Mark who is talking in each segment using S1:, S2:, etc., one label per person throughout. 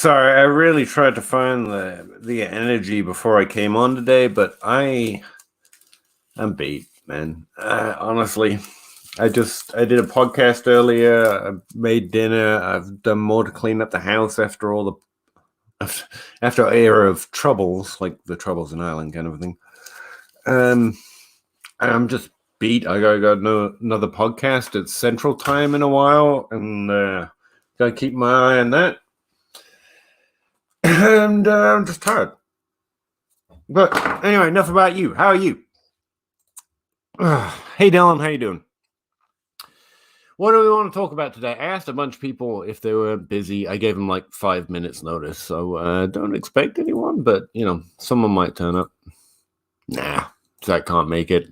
S1: Sorry, I really tried to find the energy before I came on today, but I'm beat, man. Honestly, I did a podcast earlier. I made dinner. I've done more to clean up the house after all after an era of troubles, like the troubles in Ireland kind of thing. I'm just beat. I got another podcast at Central Time in a while, and gotta keep my eye on that. And I'm just tired. But anyway, enough about you. How are you? Hey, Dylan, how you doing? What do we want to talk about today? I asked a bunch of people if they were busy. I gave them like 5 minutes notice, so don't expect anyone, but, someone might turn up. Nah, Zach can't make it.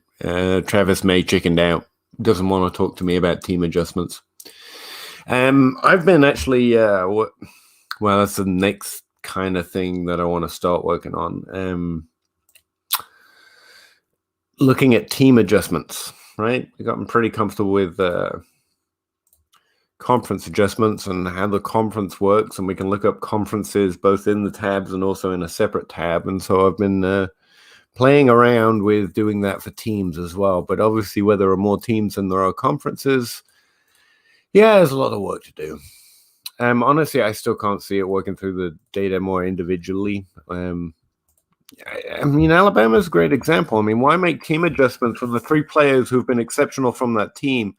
S1: Travis May chickened out. Doesn't want to talk to me about team adjustments. I've been actually, well, that's the next kind of thing that I want to start working on. Looking at team adjustments, right? I gotten pretty comfortable with conference adjustments and how the conference works, and we can look up conferences both in the tabs and also in a separate tab. And so I've been playing around with doing that for teams as well. But obviously, where there are more teams than there are conferences, there's a lot of work to do. Honestly, I still can't see it working through the data more individually. Alabama's a great example. Why make team adjustments for the 3 players who've been exceptional from that team?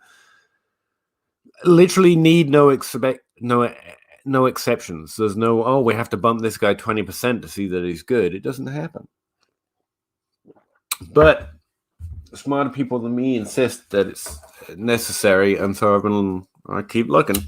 S1: Literally need no exceptions. There's no, we have to bump this guy 20% to see that he's good. It doesn't happen. But smarter people than me insist that it's necessary, and so I keep looking.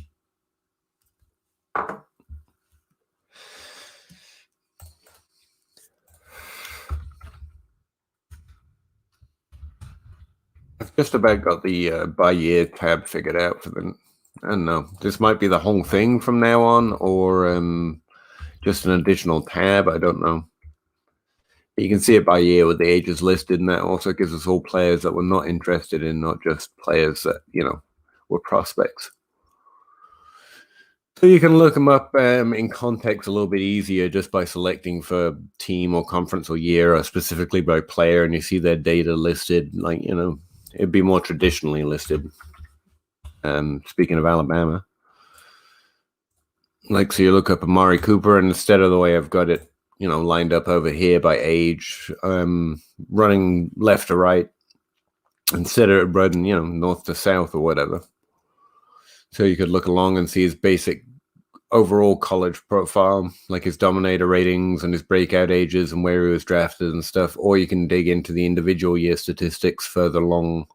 S1: I've just about got the by year tab figured out for them. I don't know. This might be the whole thing from now on, or just an additional tab. I don't know. You can see it by year with the ages listed, and that also gives us all players that we're not interested in, not just players that, were prospects. So you can look them up in context a little bit easier just by selecting for team or conference or year, or specifically by player, and you see their data listed, like, it'd be more traditionally listed. Speaking of Alabama, so you look up Amari Cooper, and instead of the way I've got it, lined up over here by age, running left to right, instead of running, north to south or whatever. So you could look along and see his basic overall college profile, like his dominator ratings and his breakout ages and where he was drafted and stuff, or you can dig into the individual year statistics further along.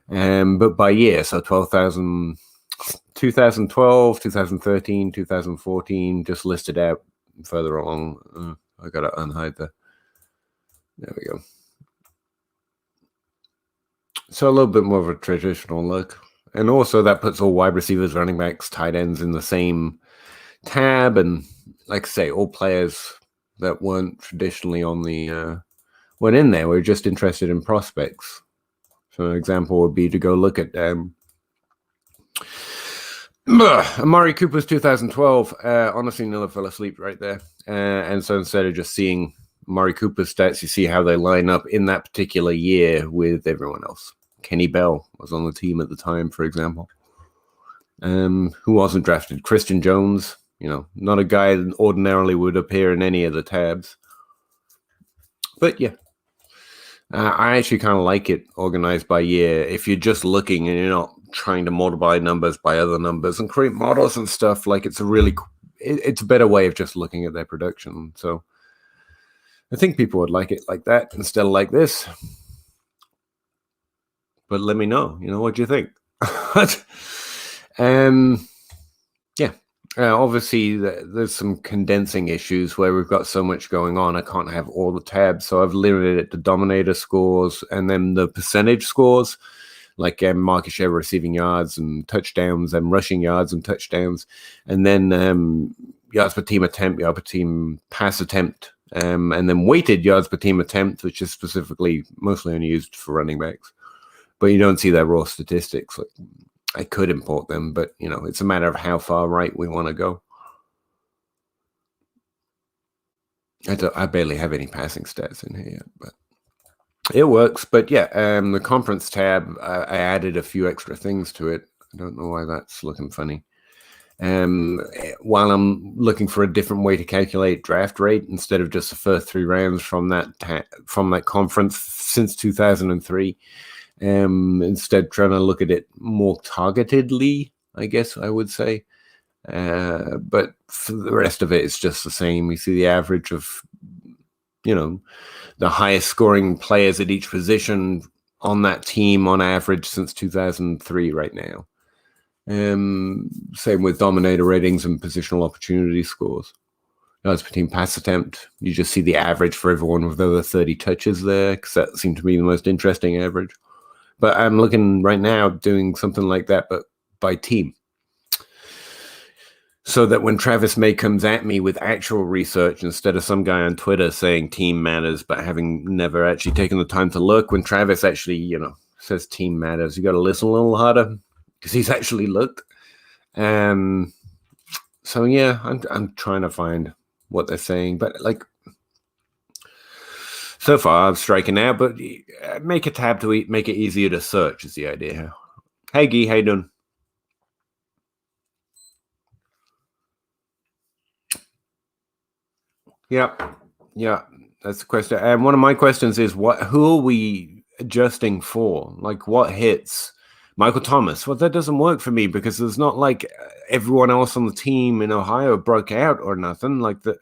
S1: But by year, so 2012, 2013, 2014, just listed out further along. I gotta unhide there we go. So a little bit more of a traditional look, and also that puts all wide receivers, running backs, tight ends in the same tab, and like I say, all players that weren't traditionally on the went in there. We're just interested in prospects. So an example would be to go look at Amari Cooper's 2012. Honestly, Nilla fell asleep right there. And so instead of just seeing Amari Cooper's stats, you see how they line up in that particular year with everyone else. Kenny Bell was on the team at the time, for example. Who wasn't drafted? Christian Jones, not a guy that ordinarily would appear in any of the tabs. But yeah. I actually kind of like it organized by year. If you're just looking and you're not trying to multiply numbers by other numbers and create models and stuff, like it's a better way of just looking at their production. So I think people would like it like that instead of like this. But let me know, what do you think? Obviously, there's some condensing issues where we've got so much going on. I can't have all the tabs, so I've limited it to dominator scores and then the percentage scores, like market share, receiving yards and touchdowns, and rushing yards and touchdowns, and then yards per team attempt, yard per team pass attempt, and then weighted yards per team attempt, which is specifically mostly only used for running backs. But you don't see their raw statistics. I could import them, but it's a matter of how far right we want to go. I barely have any passing stats in here yet, but it works. But yeah, the conference tab, I added a few extra things to it. I don't know why that's looking funny. While I'm looking for a different way to calculate draft rate instead of just the first 3 rounds from that conference since 2003, instead trying to look at it more targetedly, I guess I would say. But for the rest of it, it's just the same. You see the average of, the highest scoring players at each position on that team on average since 2003 right now. Same with dominator ratings and positional opportunity scores. Yards per team pass attempt, you just see the average for everyone with over 30 touches there, because that seemed to be the most interesting average. But I'm looking right now doing something like that, but by team. So that when Travis May comes at me with actual research, instead of some guy on Twitter saying team matters, but having never actually taken the time to look, when Travis actually, says team matters, you got to listen a little harder because he's actually looked. So yeah, I'm trying to find what they're saying, but so far I'm striking out, but make a tab to make it easier to search is the idea. Hey Guy, how you doing? Yeah, that's the question. And one of my questions is, who are we adjusting for? Like, what hits? Michael Thomas. Well, that doesn't work for me because there's not like everyone else on the team in Ohio broke out or nothing. Like there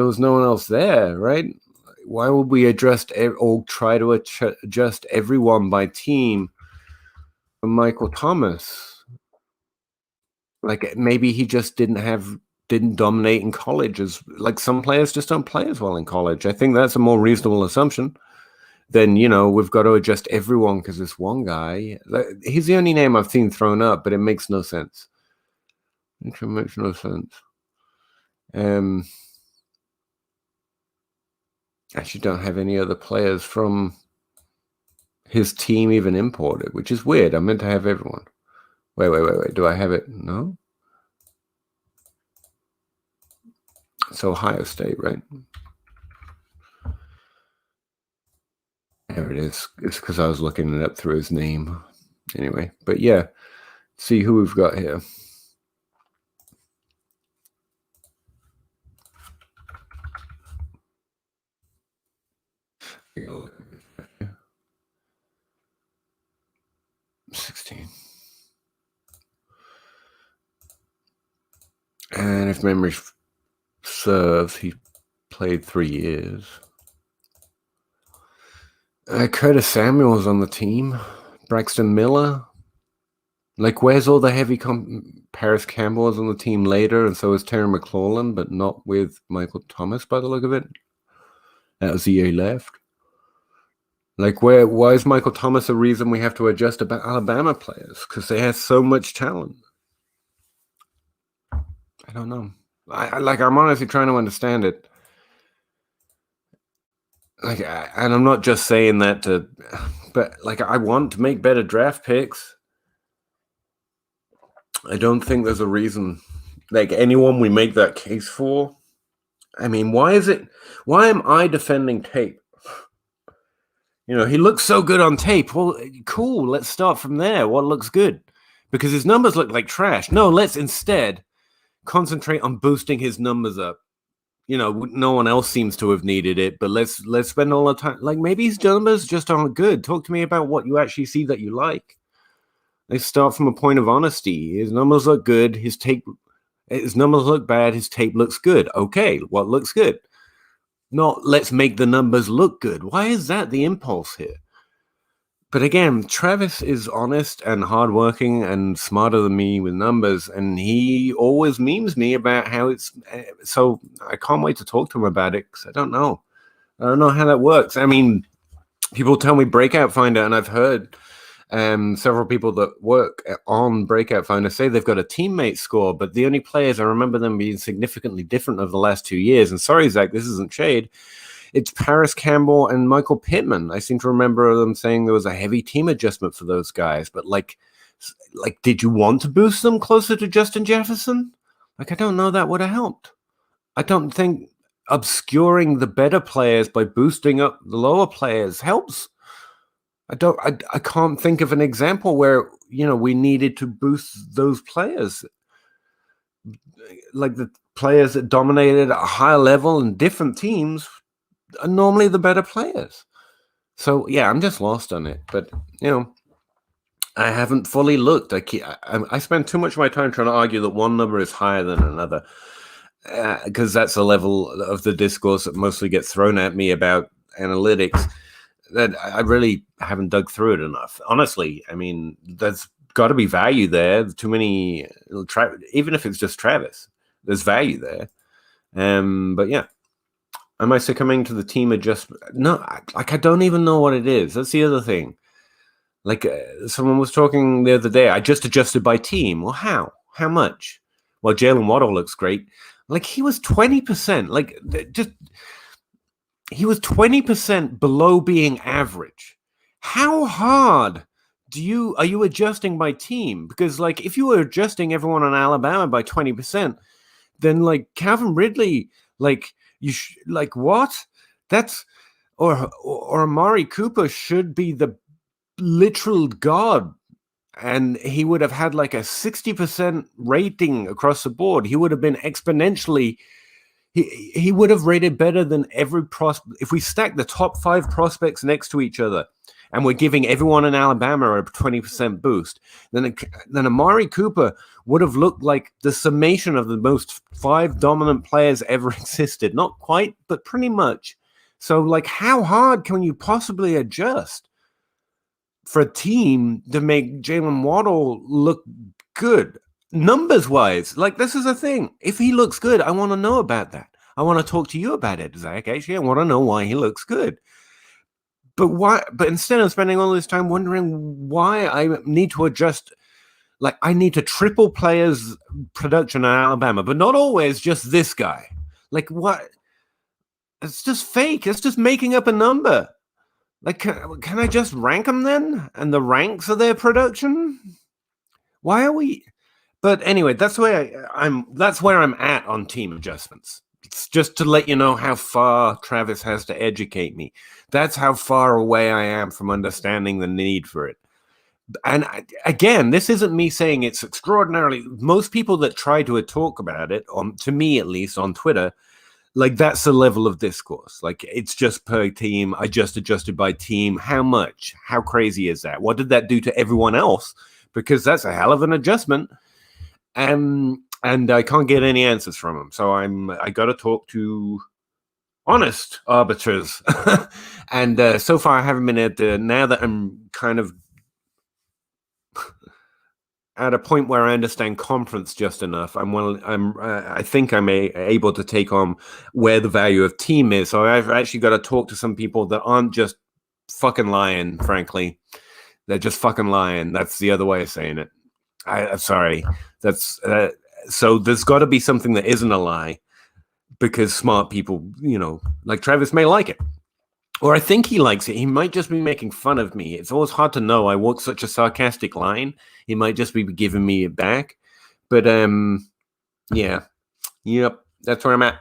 S1: was no one else there, right? Why would we adjust or try to adjust everyone by team for Michael Thomas? Like maybe he just didn't dominate in college, as like some players just don't play as well in college. I think that's a more reasonable assumption than, we've got to adjust everyone because this one guy, he's the only name I've seen thrown up, but it makes no sense. It makes no sense. Actually don't have any other players from his team even imported, which is weird. I meant to have everyone. Wait. Do I have it? No? It's Ohio State, right? There it is. It's because I was looking it up through his name. Anyway, but yeah, see who we've got here. Yeah. 16. And if memory serves, he played 3 years. Curtis Samuel's on the team. Braxton Miller. Like, where's all the heavy Paris Campbell is on the team later, and so is Terry McLaurin, but not with Michael Thomas by the look of it. That was the year he left. Like, why is Michael Thomas a reason we have to adjust about Alabama players? Because they have so much talent. I don't know. I'm honestly trying to understand it. And I'm not just saying that but I want to make better draft picks. I don't think there's a reason, anyone we make that case for. I mean, why am I defending tape? He looks so good on tape. Well, cool. Let's start from there. What looks good? Because his numbers look like trash. No, let's instead concentrate on boosting his numbers up. No one else seems to have needed it, but let's spend all the time. Maybe his numbers just aren't good. Talk to me about what you actually see that you like. Let's start from a point of honesty. His numbers look good. His numbers look bad. His tape looks good. Okay, what looks good? Not let's make the numbers look good. Why is that the impulse here? But again, Travis is honest and hardworking and smarter than me with numbers, and he always memes me about how it's. So I can't wait to talk to him about it because I don't know how that works. I mean, people tell me Breakout Finder, and I've heard several people that work on Breakout Finder say they've got a teammate score, but the only players I remember them being significantly different over the last 2 years. And sorry, Zach, this isn't shade. It's Paris Campbell and Michael Pittman. I seem to remember them saying there was a heavy team adjustment for those guys. But did you want to boost them closer to Justin Jefferson? I don't know that would have helped. I don't think obscuring the better players by boosting up the lower players helps. I can't think of an example where, we needed to boost those players. Like the players that dominated at a higher level in different teams are normally the better players. So yeah, I'm just lost on it. But I haven't fully looked. I spend too much of my time trying to argue that one number is higher than another, because that's a level of the discourse that mostly gets thrown at me about analytics that I really haven't dug through it enough. Honestly, I mean, there's got to be value there. Too many, even if it's just Travis, there's value there. But yeah, am I succumbing to the team adjustment? No, I don't even know what it is. That's the other thing. Like someone was talking the other day, I just adjusted by team. Well, how? How much? Well, Jalen Waddle looks great. Like he was 20%. Like he was 20% below being average. How hard are you adjusting by team? Because like if you were adjusting everyone on Alabama by 20%, then like Calvin Ridley, like like what? That's or Amari Cooper should be the literal god, and he would have had like a 60% rating across the board. He would have been exponentially. He would have rated better than every prospect. If we stack the top 5 prospects next to each other and we're giving everyone in Alabama a 20% boost, then Amari Cooper would have looked like the summation of the most 5 dominant players ever existed. Not quite, but pretty much. So like, how hard can you possibly adjust for a team to make Jalen Waddle look good? Numbers wise, like this is a thing. If he looks good, I want to know about that. I want to talk to you about it, Zach. Actually, I want to know why he looks good. But why? But instead of spending all this time wondering why I need to adjust, like I need to triple players' production in Alabama, but not always just this guy. Like what? It's just fake. It's just making up a number. Like, can I just rank them then? And the ranks of their production? Why are we? But anyway, that's where I'm at on team adjustments. It's just to let you know how far Travis has to educate me. That's how far away I am from understanding the need for it. And again, this isn't me saying it's extraordinarily. Most people that try to talk about it, to me at least, on Twitter, like that's the level of discourse. Like it's just per team. I just adjusted by team. How much? How crazy is that? What did that do to everyone else? Because that's a hell of an adjustment. And I can't get any answers from him. So I got to talk to honest arbiters. And so far I haven't been able to. Now that I'm kind of at a point where I understand conference just enough, I think I'm able to take on where the value of team is. So I've actually got to talk to some people that aren't just fucking lying, frankly. They're just fucking lying. That's the other way of saying it. I'm sorry. That's so there's got to be something that isn't a lie, because smart people, like Travis may like it, or I think he likes it. He might just be making fun of me. It's always hard to know. I walk such a sarcastic line. He might just be giving me it back. But yeah, yep, that's where I'm at.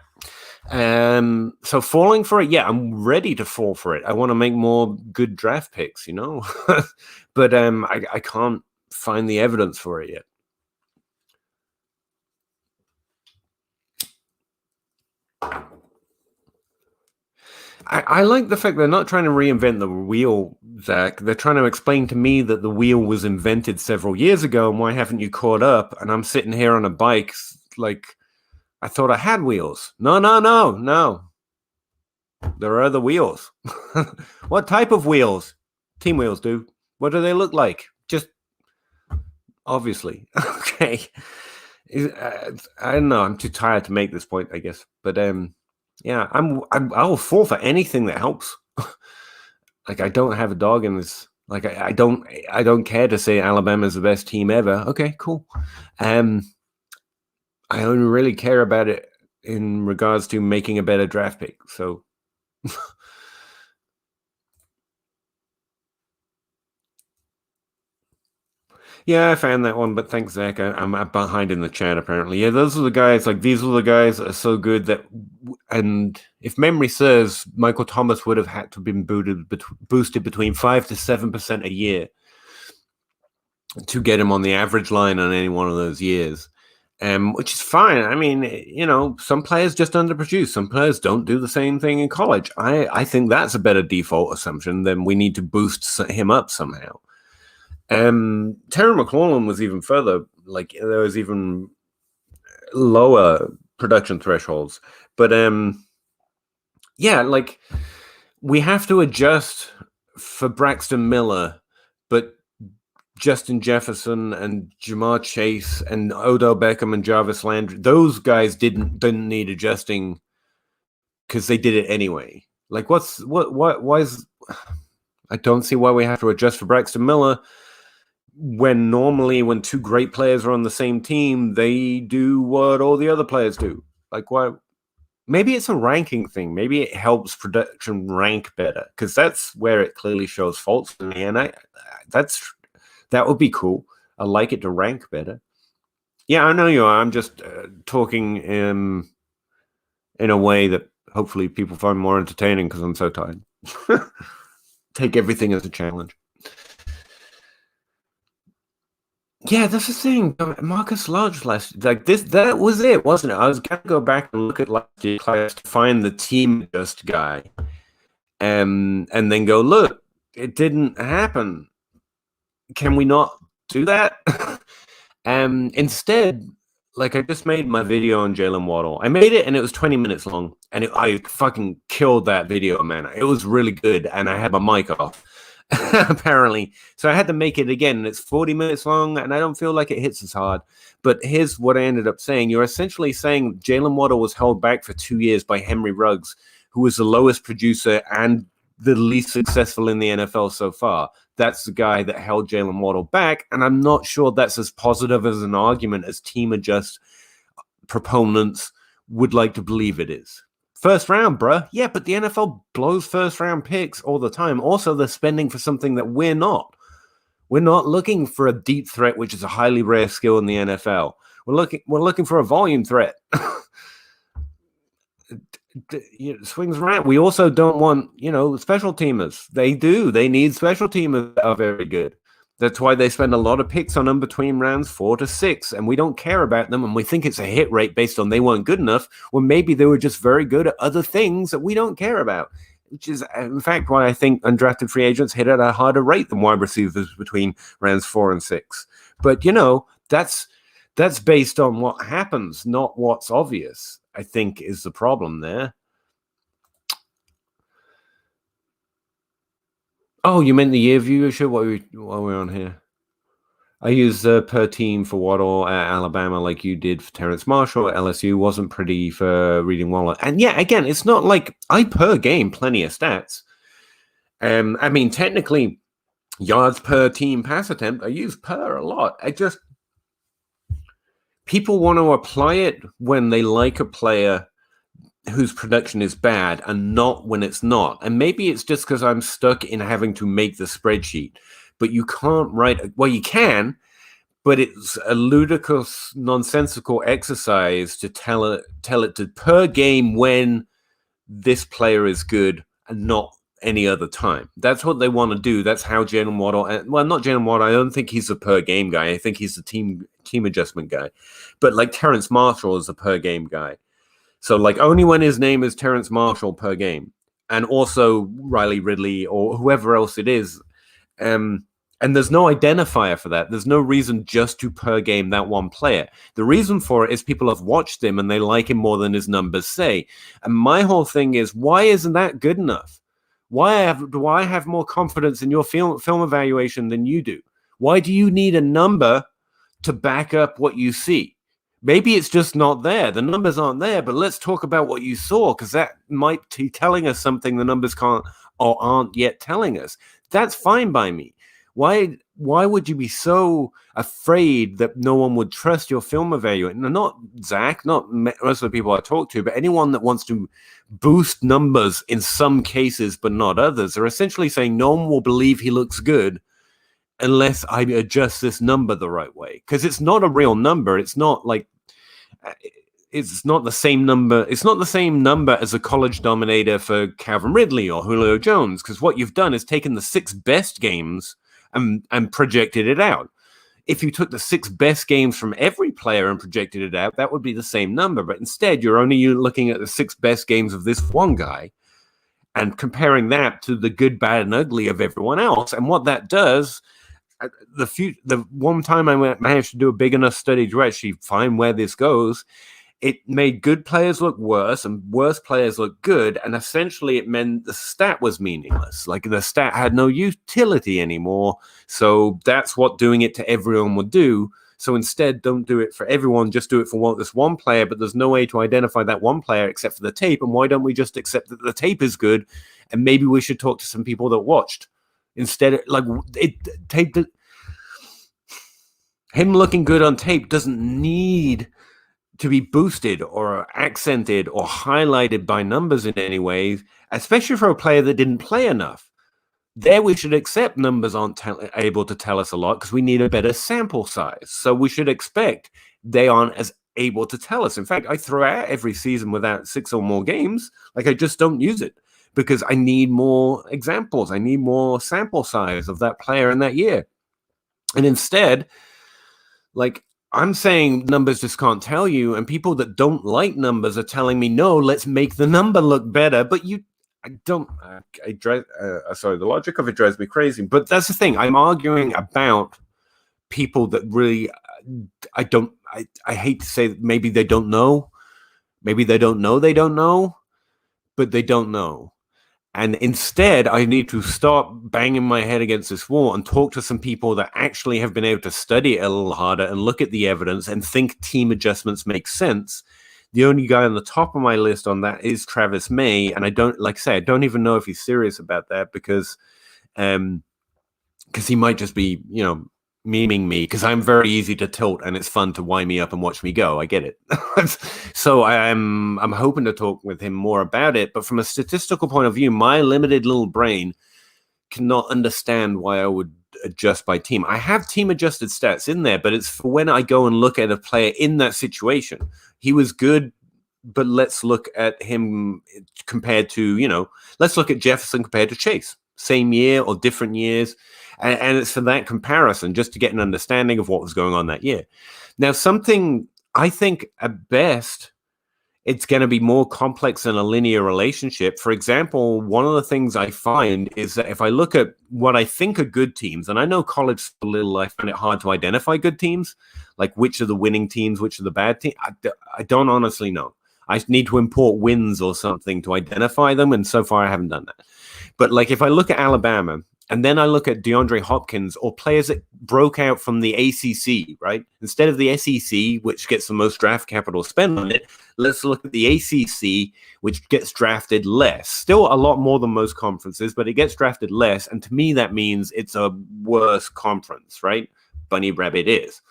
S1: So falling for it, yeah, I'm ready to fall for it. I want to make more good draft picks, but I can't find the evidence for it yet. I like the fact they're not trying to reinvent the wheel, Zach. They're trying to explain to me that the wheel was invented several years ago, and why haven't you caught up? And I'm sitting here on a bike like I thought I had wheels. No. There are other wheels. What type of wheels? Team wheels, dude. What do they look like? Just obviously. Okay. I don't know. I'm too tired to make this point, I guess. But yeah, I will fall for anything that helps. Like I don't have a dog in this. Like I don't care to say Alabama's the best team ever. Okay, cool. I only really care about it in regards to making a better draft pick. So Yeah, I found that one, but thanks, Zach. I'm behind in the chat apparently. Yeah, those are the guys. Like these are the guys that are so good that, and if memory serves, Michael Thomas would have had to have been boosted between 5 to 7% a year to get him on the average line on any one of those years. Which is fine. I mean, some players just underproduce. Some players don't do the same thing in college. I think that's a better default assumption than we need to boost him up somehow. Terry McLaurin was even further, like there was even lower production thresholds. But yeah, like we have to adjust for Braxton Miller, but Justin Jefferson and Jamar Chase and Odell Beckham and Jarvis Landry, those guys didn't need adjusting because they did it anyway. Like why is I don't see why we have to adjust for Braxton Miller when normally when two great players are on the same team, they do what all the other players do. Like why? Maybe it's a ranking thing. Maybe it helps production rank better because that's where it clearly shows faults to me. And that would be cool. I like it to rank better. Yeah, I know you are. I'm just talking in a way that hopefully people find more entertaining because I'm so tired. Take everything as a challenge. Yeah, that's the thing. Marcus Lodge that was it, wasn't it? I was gonna go back and look at last year's class to find the team just guy, and then go look. It didn't happen. Can we not do that? Instead, like I just made my video on Jalen Waddle. I made it and it was 20 minutes long, and I fucking killed that video, man. It was really good, and I had my mic off. Apparently. So I had to make it again, and it's 40 minutes long, and I don't feel like it hits as hard. But here's what I ended up saying. You're essentially saying Jalen Waddle was held back for 2 years by Henry Ruggs, who was the lowest producer and the least successful in the NFL so far. That's the guy that held Jalen Waddle back, and I'm not sure that's as positive as an argument as team adjust proponents would like to believe it is. First round, bruh. Yeah, but the NFL blows first round picks all the time. Also, they're spending for something that we're not. We're not looking for a deep threat, which is a highly rare skill in the NFL. We're looking for a volume threat. Swings around. We also don't want, special teamers. They need special teamers that are very good. That's why they spend a lot of picks on them between rounds 4 to 6, and we don't care about them, and we think it's a hit rate based on they weren't good enough, when maybe they were just very good at other things that we don't care about, which is, in fact, why I think undrafted free agents hit at a harder rate than wide receivers between rounds 4 and 6. But, that's based on what happens, not what's obvious, I think is the problem there. Oh, you meant the year viewership? What are we on here? I use per team for Waddle at Alabama like you did for Terrence Marshall at LSU. Wasn't pretty for Reading Waller. And yeah, again, it's not like I per game plenty of stats. I mean, technically, yards per team pass attempt, I use per a lot. People want to apply it when they like a player whose production is bad and not when it's not. And maybe it's just because I'm stuck in having to make the spreadsheet. But you can't you can, but it's a ludicrous, nonsensical exercise to tell it to per game when this player is good and not any other time. That's what they want to do. That's how Jalen Waddle, not Jalen Waddle, I don't think he's a per game guy. I think he's the team adjustment guy. But like Terrence Marshall is a per game guy. So like only when his name is Terrence Marshall per game, and also Riley Ridley or whoever else it is. And there's no identifier for that. There's no reason just to per game that one player. The reason for it is people have watched him and they like him more than his numbers say. And my whole thing is, why isn't that good enough? Why do I have more confidence in your film evaluation than you do? Why do you need a number to back up what you see? Maybe it's just not there. The numbers aren't there, but let's talk about what you saw, because that might be telling us something the numbers can't or aren't yet telling us. That's fine by me. Why would you be so afraid that no one would trust your film evaluator? Not Zach, not most of the people I talk to, but anyone that wants to boost numbers in some cases but not others are essentially saying no one will believe he looks good unless I adjust this number the right way, because it's not a real number. It's not like it's not the same number. It's not the same number as a college dominator for Calvin Ridley or Julio Jones, because what you've done is taken the 6 best games and projected it out. If you took the 6 best games from every player and projected it out, that would be the same number. But instead, you're only looking at the 6 best games of this one guy and comparing that to the good, bad, and ugly of everyone else. And what that does, the one time I managed to do a big enough study to actually find where this goes, it made good players look worse and worse players look good. And essentially it meant the stat was meaningless. Like the stat had no utility anymore. So that's what doing it to everyone would do. So instead, don't do it for everyone, just do it for this one player, but there's no way to identify that one player except for the tape. And why don't we just accept that the tape is good? And maybe we should talk to some people that watched. Instead, like him looking good on tape doesn't need to be boosted or accented or highlighted by numbers in any way, especially for a player that didn't play enough. There we should accept numbers aren't able to tell us a lot because we need a better sample size. So we should expect they aren't as able to tell us. In fact, I throw out every season without 6 or more games. Like I just don't use it because I need more examples. I need more sample size of that player in that year. And instead, like I'm saying numbers just can't tell you, and people that don't like numbers are telling me, no, let's make the number look better. But sorry, the logic of it drives me crazy. But that's the thing. I'm arguing about people that really, I hate to say that maybe they don't know. Maybe they don't know, but they don't know. And instead, I need to start banging my head against this wall and talk to some people that actually have been able to study it a little harder and look at the evidence and think team adjustments make sense. The only guy on the top of my list on that is Travis May. And I don't even know if he's serious about that because he might just be, memeing me because I'm very easy to tilt and it's fun to wind me up and watch me go. I get it. So I'm hoping to talk with him more about it. But from a statistical point of view, my limited little brain cannot understand why I would adjust by team. I have team adjusted stats in there, but it's for when I go and look at a player in that situation. He was good, but let's look at him compared to, let's look at Jefferson compared to Chase. Same year or different years. And it's for that comparison, just to get an understanding of what was going on that year. Now, something I think at best, it's going to be more complex than a linear relationship. For example, one of the things I find is that if I look at what I think are good teams, and I know college is a little, I find it hard to identify good teams, like which are the winning teams, which are the bad teams. I don't honestly know. I need to import wins or something to identify them. And so far I haven't done that. But like if I look at Alabama, and then I look at DeAndre Hopkins or players that broke out from the ACC, right? Instead of the SEC, which gets the most draft capital spent on it, let's look at the ACC, which gets drafted less. Still a lot more than most conferences, but it gets drafted less. And to me, that means it's a worse conference, right? Bunny Rabbit is.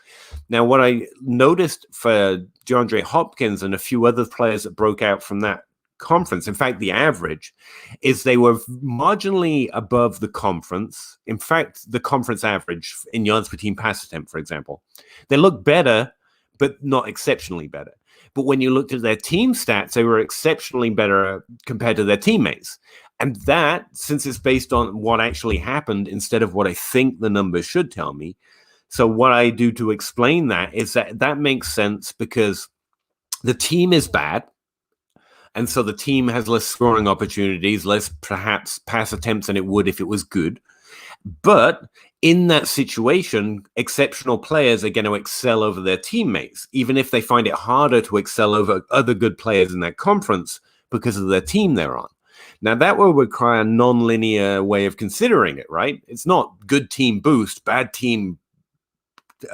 S1: Now, what I noticed for DeAndre Hopkins and a few other players that broke out from that conference, in fact, the average is they were marginally above the conference. In fact, the conference average in yards per team pass attempt, for example, they look better, but not exceptionally better. But when you looked at their team stats, they were exceptionally better compared to their teammates. And that, since it's based on what actually happened instead of what I think the numbers should tell me. So what I do to explain that is that makes sense because the team is bad. And so the team has less scoring opportunities, less perhaps pass attempts than it would if it was good. But in that situation, exceptional players are going to excel over their teammates, even if they find it harder to excel over other good players in that conference because of their team they're on. Now, that will require a non-linear way of considering it, right? It's not good team boost, bad team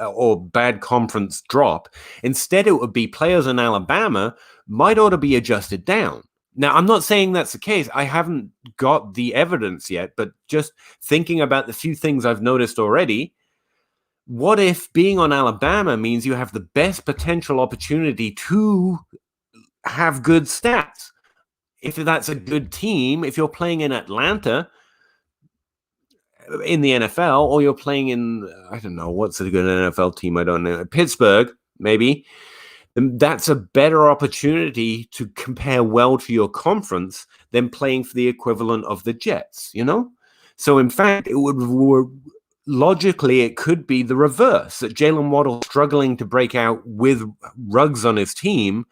S1: or bad conference drop. Instead, it would be players in Alabama might ought to be adjusted down. Now, I'm not saying that's the case. I haven't got the evidence yet, but just thinking about the few things I've noticed already, what if being on Alabama means you have the best potential opportunity to have good stats? If that's a good team, if you're playing in Atlanta, in the NFL, or you're playing in, I don't know, what's a good NFL team? I don't know. Pittsburgh, maybe. That's a better opportunity to compare well to your conference than playing for the equivalent of the Jets, you know? So, in fact, it would logically, it could be the reverse, that Jalen Waddle struggling to break out with Ruggs on his team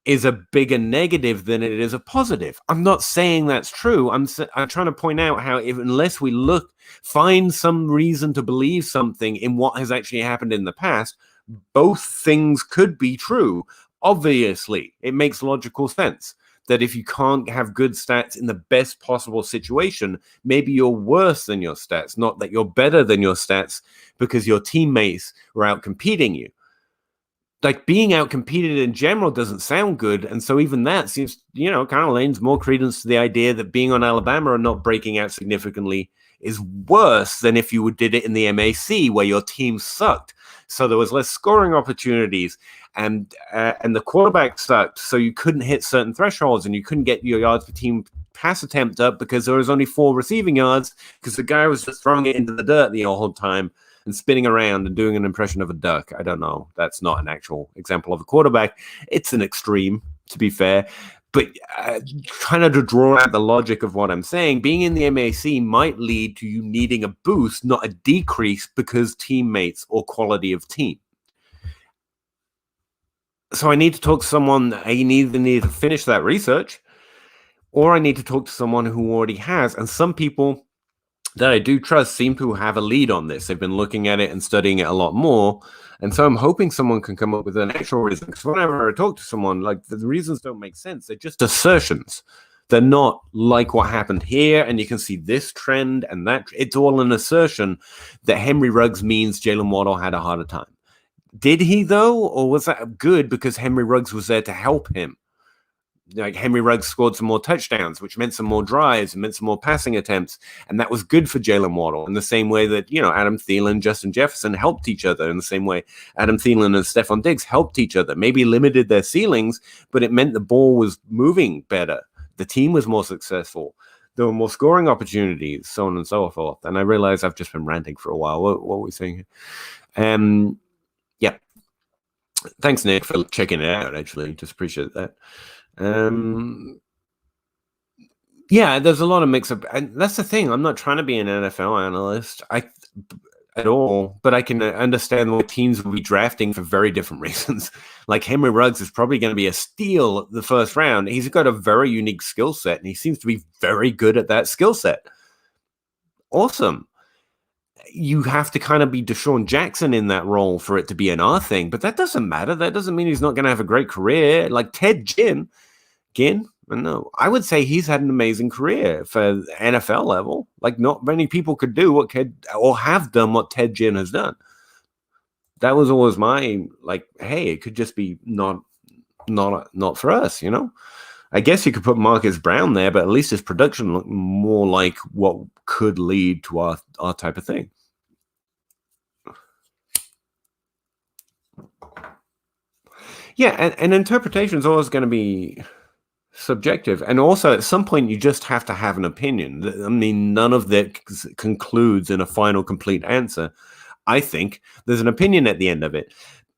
S1: is a bigger negative than it is a positive. I'm not saying that's true. I'm trying to point out how unless we find some reason to believe something in what has actually happened in the past, both things could be true. Obviously, it makes logical sense that if you can't have good stats in the best possible situation, maybe you're worse than your stats, not that you're better than your stats because your teammates were out competing you. Like, being out competed in general doesn't sound good. And so even that seems, kind of lends more credence to the idea that being on Alabama and not breaking out significantly is worse than if you did it in the MAC where your team sucked. So there was less scoring opportunities, and the quarterback sucked, so you couldn't hit certain thresholds, and you couldn't get your yards per team pass attempt up because there was only 4 receiving yards because the guy was just throwing it into the dirt the whole time and spinning around and doing an impression of a duck. I don't know. That's not an actual example of a quarterback. It's an extreme, to be fair. But kind of to draw out the logic of what I'm saying, being in the MAC might lead to you needing a boost, not a decrease, because teammates or quality of team. So I need to talk to someone. I either need to finish that research, or I need to talk to someone who already has. And some people that I do trust seem to have a lead on this. They've been looking at it and studying it a lot more. And so I'm hoping someone can come up with an actual reason. Because whenever I talk to someone, like, the reasons don't make sense. They're just assertions. They're not like what happened here. And you can see this trend and that. It's all an assertion that Henry Ruggs means Jalen Waddle had a harder time. Did he, though? Or was that good because Henry Ruggs was there to help him? Like, Henry Ruggs scored some more touchdowns, which meant some more drives and meant some more passing attempts. And that was good for Jalen Waddle in the same way that, Adam Thielen, Justin Jefferson helped each other, in the same way Adam Thielen and Stephon Diggs helped each other, maybe limited their ceilings, but it meant the ball was moving better. The team was more successful. There were more scoring opportunities, so on and so forth. And I realize I've just been ranting for a while. What were we saying here? Yeah. Thanks, Nick, for checking it out, actually. Just appreciate that. Yeah, there's a lot of mix-up, and that's the thing. I'm not trying to be an NFL analyst at all, but I can understand why teams will be drafting for very different reasons. Like, Henry Ruggs is probably going to be a steal the first round. He's got a very unique skill set, and he seems to be very good at that skill set. Awesome. You have to kind of be Deshaun Jackson in that role for it to be an R thing, but that doesn't matter. That doesn't mean he's not going to have a great career. Like Ted Ginn, no, I would say he's had an amazing career for NFL level. Like, not many people could do what have done what Ted Ginn has done. That was always my, like, hey, it could just be not for us, I guess you could put Marcus Brown there, but at least his production looked more like what could lead to our type of thing. Yeah, and interpretation is always going to be subjective. And also, at some point, you just have to have an opinion. I mean, none of that concludes in a final, complete answer. I think there's an opinion at the end of it.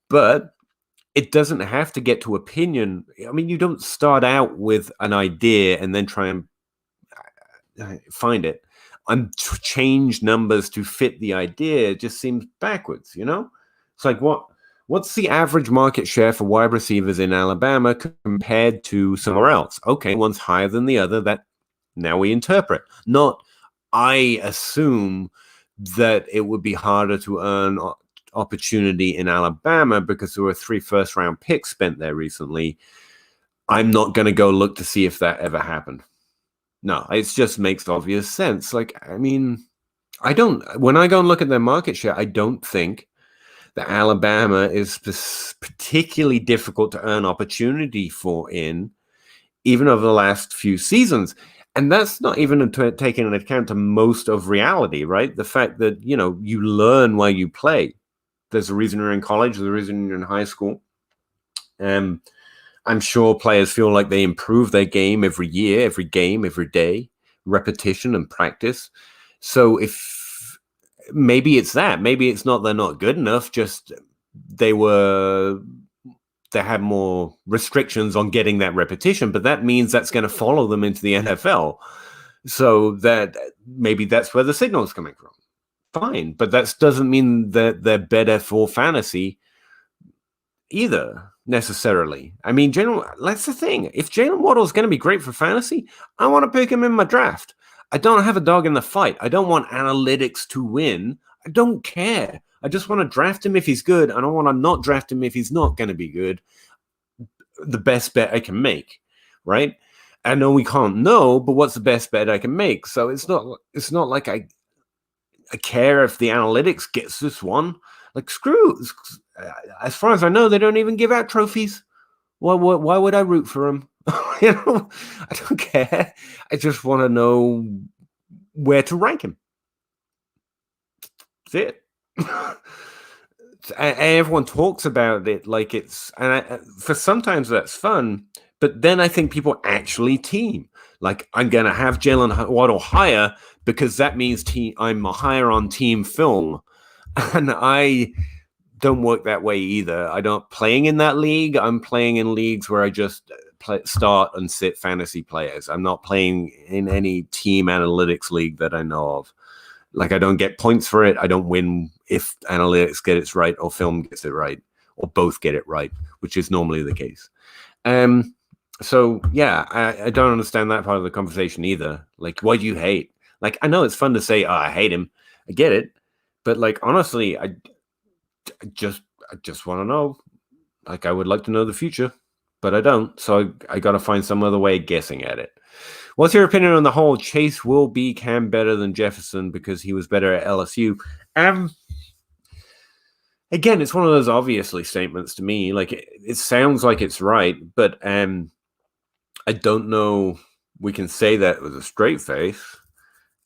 S1: But it doesn't have to get to opinion. I mean, you don't start out with an idea and then try and find it and change numbers to fit the idea. It just seems backwards, It's like, what's the average market share for wide receivers in Alabama compared to somewhere else? Okay, one's higher than the other. That now we interpret. Not, I assume that it would be harder to earn opportunity in Alabama because there were 3 first-round picks spent there recently. I'm not going to go look to see if that ever happened. No, it just makes obvious sense. Like, I mean, when I go and look at their market share, I don't think that Alabama is particularly difficult to earn opportunity for even over the last few seasons. And that's not even taking into account to most of reality, right? The fact that, you learn while you play. There's a reason you're in college. There's a reason you're in high school. I'm sure players feel like they improve their game every year, every game, every day, repetition and practice. So if maybe it's that. Maybe it's not they're not good enough. Just they had more restrictions on getting that repetition, but that means that's going to follow them into the NFL. So that maybe that's where the signal is coming from. Fine, but that doesn't mean that they're better for fantasy either, necessarily. I mean, that's the thing. If Jalen Waddle is going to be great for fantasy, I want to pick him in my draft. I don't have a dog in the fight. I don't want analytics to win. I don't care. I just want to draft him if he's good. I don't want to not draft him if he's not going to be good. The best bet I can make, right? I know we can't know, but what's the best bet I can make? So it's not like I care if the analytics gets this one. Like, screw. As far as I know, they don't even give out trophies. Why would I root for them? I don't care. I just want to know where to rank him. That's it. And everyone talks about it like it's, for sometimes that's fun, but then I think people actually team. Like, I'm going to have Jalen Waddle higher because that means I'm higher on team film. And I don't work that way either. I don't playing in that league. I'm playing in leagues where I just start and sit fantasy players. I'm not playing in any team analytics league that I know of. Like, I don't get points for it. I don't win if analytics get it right or film gets it right or both get it right, which is normally the case. So yeah, I don't understand that part of the conversation either. Like, why do you hate? Like, I know it's fun to say, oh, I hate him. I get it. But like, honestly, I just want to know. Like, I would like to know the future, but I don't. So I got to find some other way of guessing at it. What's your opinion on the whole Chase will be Cam better than Jefferson because he was better at LSU? Again, it's one of those obviously statements to me. Like, it sounds like it's right, but I don't know we can say that with a straight face.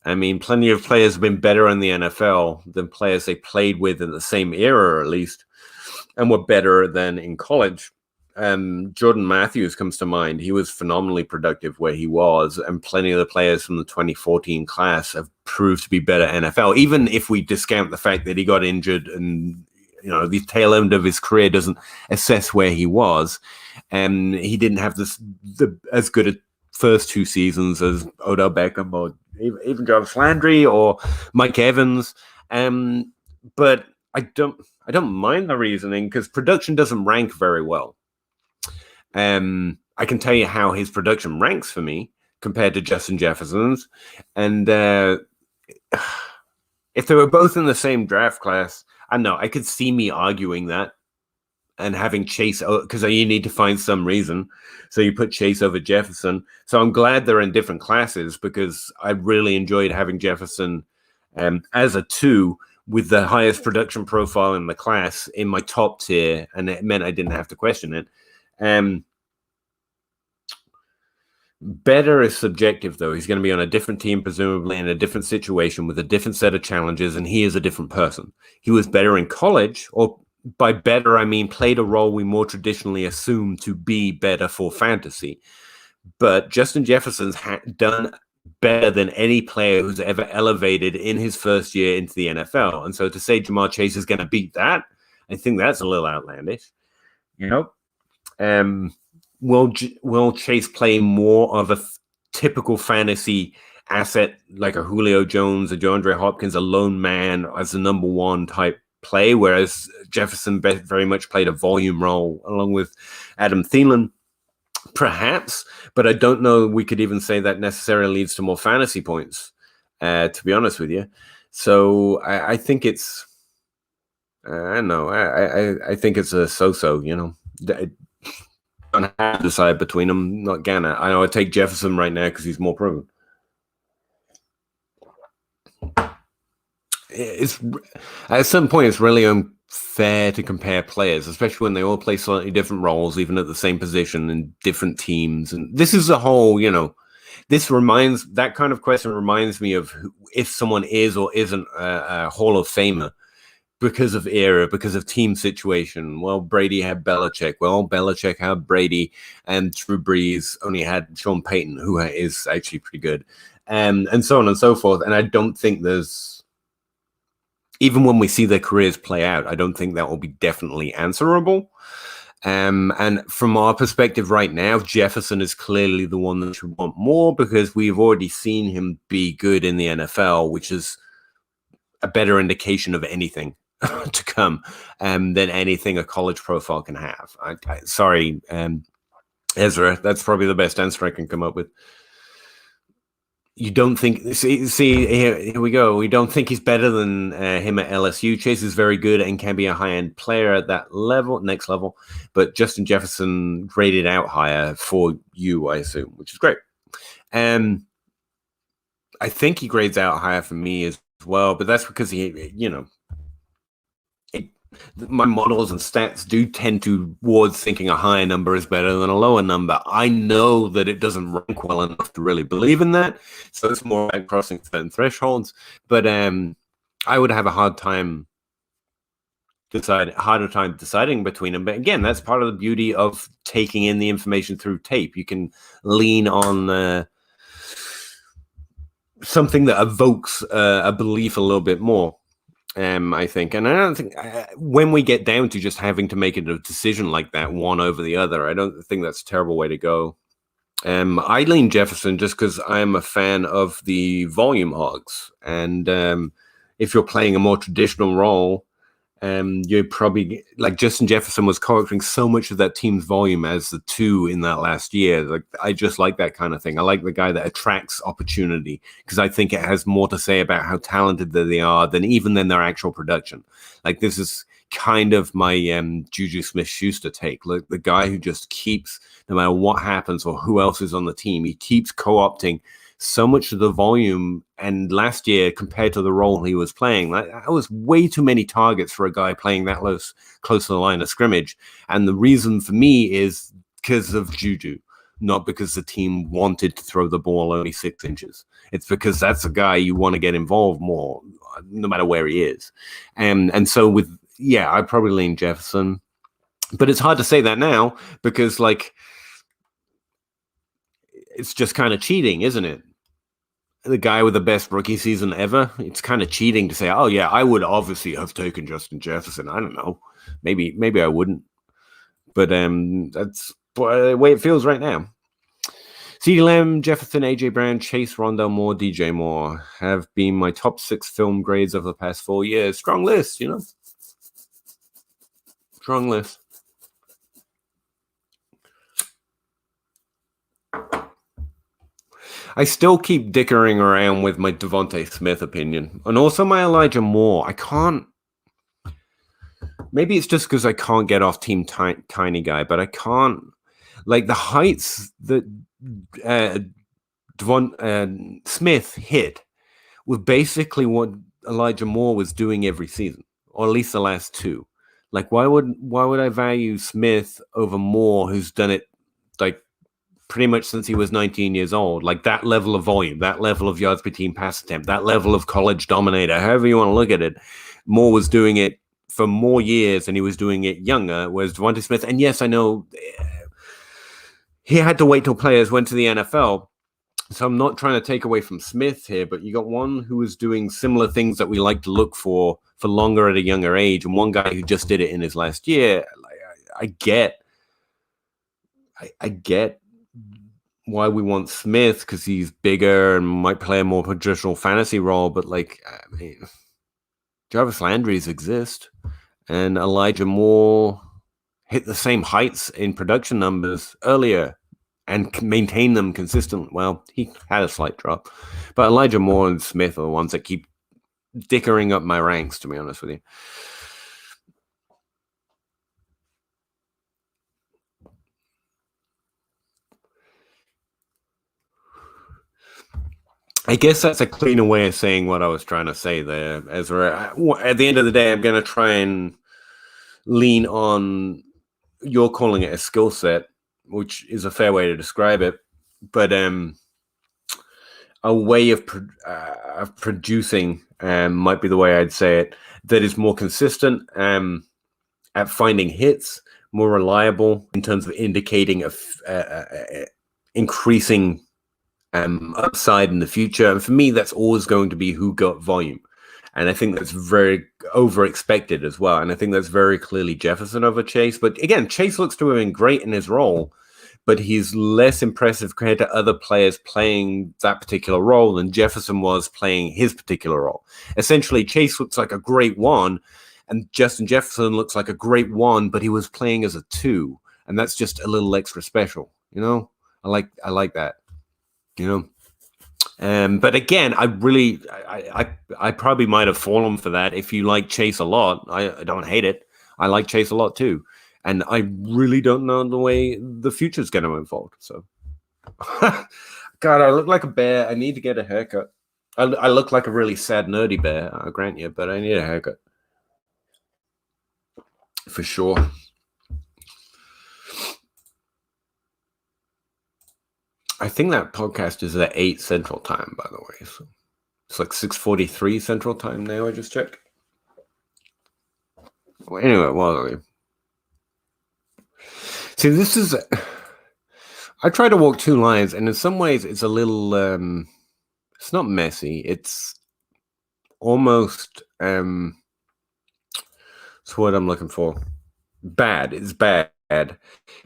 S1: I mean, plenty of players have been better in the NFL than players they played with in the same era, at least, and were better than in college. Jordan Matthews comes to mind. He was phenomenally productive where he was, and plenty of the players from the 2014 class have proved to be better NFL, even if we discount the fact that he got injured and, you know, the tail end of his career doesn't assess where he was. And he didn't have as good a first two seasons as Odell Beckham or even Jarvis Landry or Mike Evans. But I don't mind the reasoning because production doesn't rank very well. I can tell you how his production ranks for me compared to Justin Jefferson's. And if they were both in the same draft class, I know I could see me arguing that and having Chase, because you need to find some reason. So you put Chase over Jefferson. So I'm glad they're in different classes because I really enjoyed having Jefferson as a 2 with the highest production profile in the class in my top tier. And it meant I didn't have to question it. Better is subjective, though. He's going to be on a different team, presumably in a different situation with a different set of challenges, and he is a different person. He was better in college, or by better, I mean played a role we more traditionally assume to be better for fantasy. But Justin Jefferson's done better than any player who's ever elevated in his first year into the NFL. And so to say Jamar Chase is going to beat that, I think that's a little outlandish. You know? Will Chase play more of a typical fantasy asset like a Julio Jones, a DeAndre Hopkins, a lone man as the number 1 type play, whereas Jefferson very much played a volume role along with Adam Thielen? Perhaps, but I don't know we could even say that necessarily leads to more fantasy points, to be honest with you. So I think it's, I don't know, I think it's a so-so, you know. I don't have to decide between them, not Ghana. I know I take Jefferson right now because he's more proven. It's at some point it's really unfair to compare players, especially when they all play slightly different roles, even at the same position in different teams. And this is a whole, you know, that kind of question reminds me of if someone is or isn't a Hall of Famer because of era, because of team situation. Well, Brady had Belichick. Well, Belichick had Brady, and Drew Brees only had Sean Payton, who is actually pretty good, and so on and so forth. And I don't think there's even when we see their careers play out, I don't think that will be definitely answerable. And from our perspective right now, Jefferson is clearly the one that should want more, because we've already seen him be good in the NFL, which is a better indication of anything to come than anything a college profile can have. Sorry, Ezra, that's probably the best answer I can come up with. You don't think, see here we go. We don't think he's better than him at LSU. Chase is very good and can be a high-end player at that level, next level. But Justin Jefferson graded out higher for you, I assume, which is great. I think he grades out higher for me as well, but that's because he, my models and stats do tend towards thinking a higher number is better than a lower number. I know that it doesn't rank well enough to really believe in that, so it's more about crossing certain thresholds. But I would have a harder time deciding between them. But again, that's part of the beauty of taking in the information through tape. You can lean on something that evokes a belief a little bit more. I think, and I don't think when we get down to just having to make a decision like that, one over the other, I don't think that's a terrible way to go. I lean Jefferson just because I'm a fan of the volume hogs, and if you're playing a more traditional role, you're probably, like, Justin Jefferson was co-opting so much of that team's volume as the two in that last year. Like, I just like that kind of thing. I like the guy that attracts opportunity, because I think it has more to say about how talented they are than their actual production. Like, this is kind of my Juju Smith-Schuster take. Like, the guy who just keeps, no matter what happens or who else is on the team, he keeps co-opting so much of the volume. And last year, compared to the role he was playing, that was way too many targets for a guy playing that close to the line of scrimmage. And the reason for me is because of Juju, not because the team wanted to throw the ball only 6 inches. It's because that's a guy you want to get involved more, no matter where he is. And so I'd probably lean Jefferson. But it's hard to say that now, because, like, it's just kind of cheating, isn't it? The guy with the best rookie season ever, it's kind of cheating to say, oh yeah, I would obviously have taken Justin Jefferson. I don't know. Maybe I wouldn't. But that's the way it feels right now. CeeDee Lamb, Jefferson, AJ Brown, Chase, Rondale Moore, DJ Moore have been my top 6 film grades over the past 4 years. Strong list, Strong list. I still keep dickering around with my Devontae Smith opinion, and also my Elijah Moore. I can't. Maybe it's just because I can't get off Team Tiny Guy, but I can't. Like, the heights that Smith hit were basically what Elijah Moore was doing every season, or at least the last 2. Like, why would I value Smith over Moore, who's done it like pretty much since he was 19 years old? Like, that level of volume, that level of yards per team pass attempt, that level of college dominator, however you want to look at it. Moore was doing it for more years, and he was doing it younger, whereas Devontae Smith, and yes, I know he had to wait till players went to the NFL, so I'm not trying to take away from Smith here, but you got one who was doing similar things that we like to look for longer at a younger age, and one guy who just did it in his last year. I get why we want Smith, because he's bigger and might play a more traditional fantasy role, but, like, I mean, Jarvis Landry's exist, and Elijah Moore hit the same heights in production numbers earlier and maintain them consistent. Well, he had a slight drop, but Elijah Moore and Smith are the ones that keep dickering up my ranks, to be honest with you. I guess that's a cleaner way of saying what I was trying to say there, Ezra. At the end of the day, I'm going to try and lean on, you're calling it a skill set, which is a fair way to describe it, but a way of producing might be the way I'd say it, that is more consistent at finding hits, more reliable in terms of indicating increasing upside in the future. And for me, that's always going to be who got volume. And I think that's very over expected as well. And I think that's very clearly Jefferson over Chase. But again, Chase looks to have been great in his role, but he's less impressive compared to other players playing that particular role than Jefferson was playing his particular role. Essentially, Chase looks like a great one, and Justin Jefferson looks like a great one, but he was playing as a 2, and that's just a little extra special. You know, I like that. You know. But again, I probably might have fallen for that. If you like Chase a lot, I don't hate it. I like Chase a lot too, and I really don't know the way the future is going to unfold. So, God, I look like a bear. I need to get a haircut. I look like a really sad, nerdy bear. I grant you, but I need a haircut for sure. I think that podcast is at 8 Central Time, by the way. So it's like 6:43 Central Time now. I just checked. Well, anyway, well, see, this is. I try to walk 2 lines, and in some ways, it's a little. It's not messy. It's almost. That's what I'm looking for. Bad. It's bad.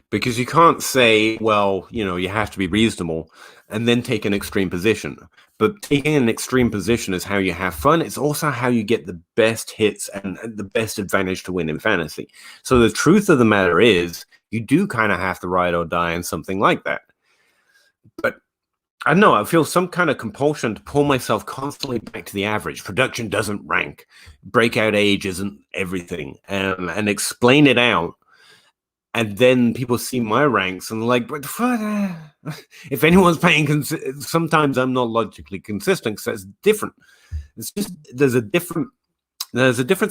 S1: Because you can't say, well, you have to be reasonable and then take an extreme position. But taking an extreme position is how you have fun. It's also how you get the best hits and the best advantage to win in fantasy. So the truth of the matter is, you do kind of have to ride or die in something like that. But I don't know, I feel some kind of compulsion to pull myself constantly back to the average. Production doesn't rank. Breakout age isn't everything. And explain it out. And then people see my ranks and they're like, but if anyone's paying, sometimes I'm not logically consistent because that's different. It's just, there's a difference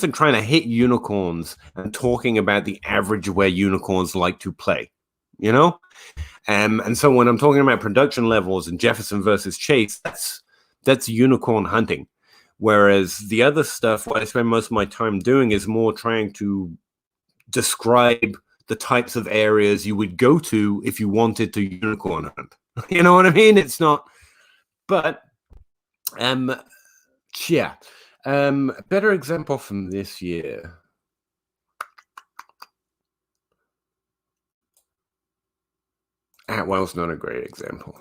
S1: in trying to hit unicorns and talking about the average where unicorns like to play, And so when I'm talking about production levels and Jefferson versus Chase, that's unicorn hunting. Whereas the other stuff, what I spend most of my time doing is more trying to describe the types of areas you would go to if you wanted to unicorn hunt. You know what I mean? It's not, but yeah. A better example from this year. Atwell's not a great example.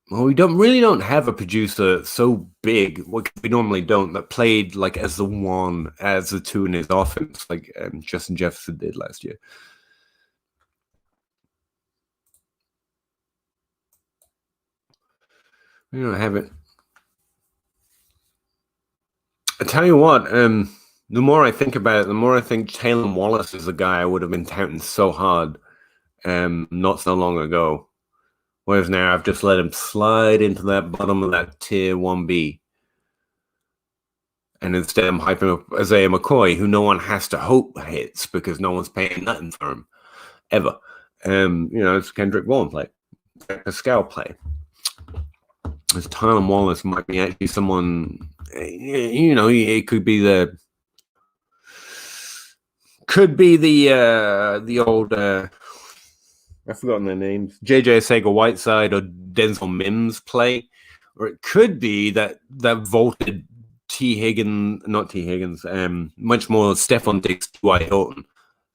S1: Well, we don't have a producer so big, what we normally don't, that played like as the 1, as the 2 in his offense, like Justin Jefferson did last year. We don't have it. I tell you what, the more I think about it, the more I think Taylor Wallace is a guy I would have been touting so hard not so long ago. Whereas now I've just let him slide into that bottom of that tier 1B. And instead I'm hyping up Isaiah McCoy, who no one has to hope hits because no one's paying nothing for him. Ever. It's Kendrick Bourne play. Pascal play. As Tyler Wallace might be actually someone, it could be the old, I've forgotten their names, JJ Sega-Whiteside or Denzel Mims play, or it could be that vaulted much more Stephon Diggs, T.Y. Hilton,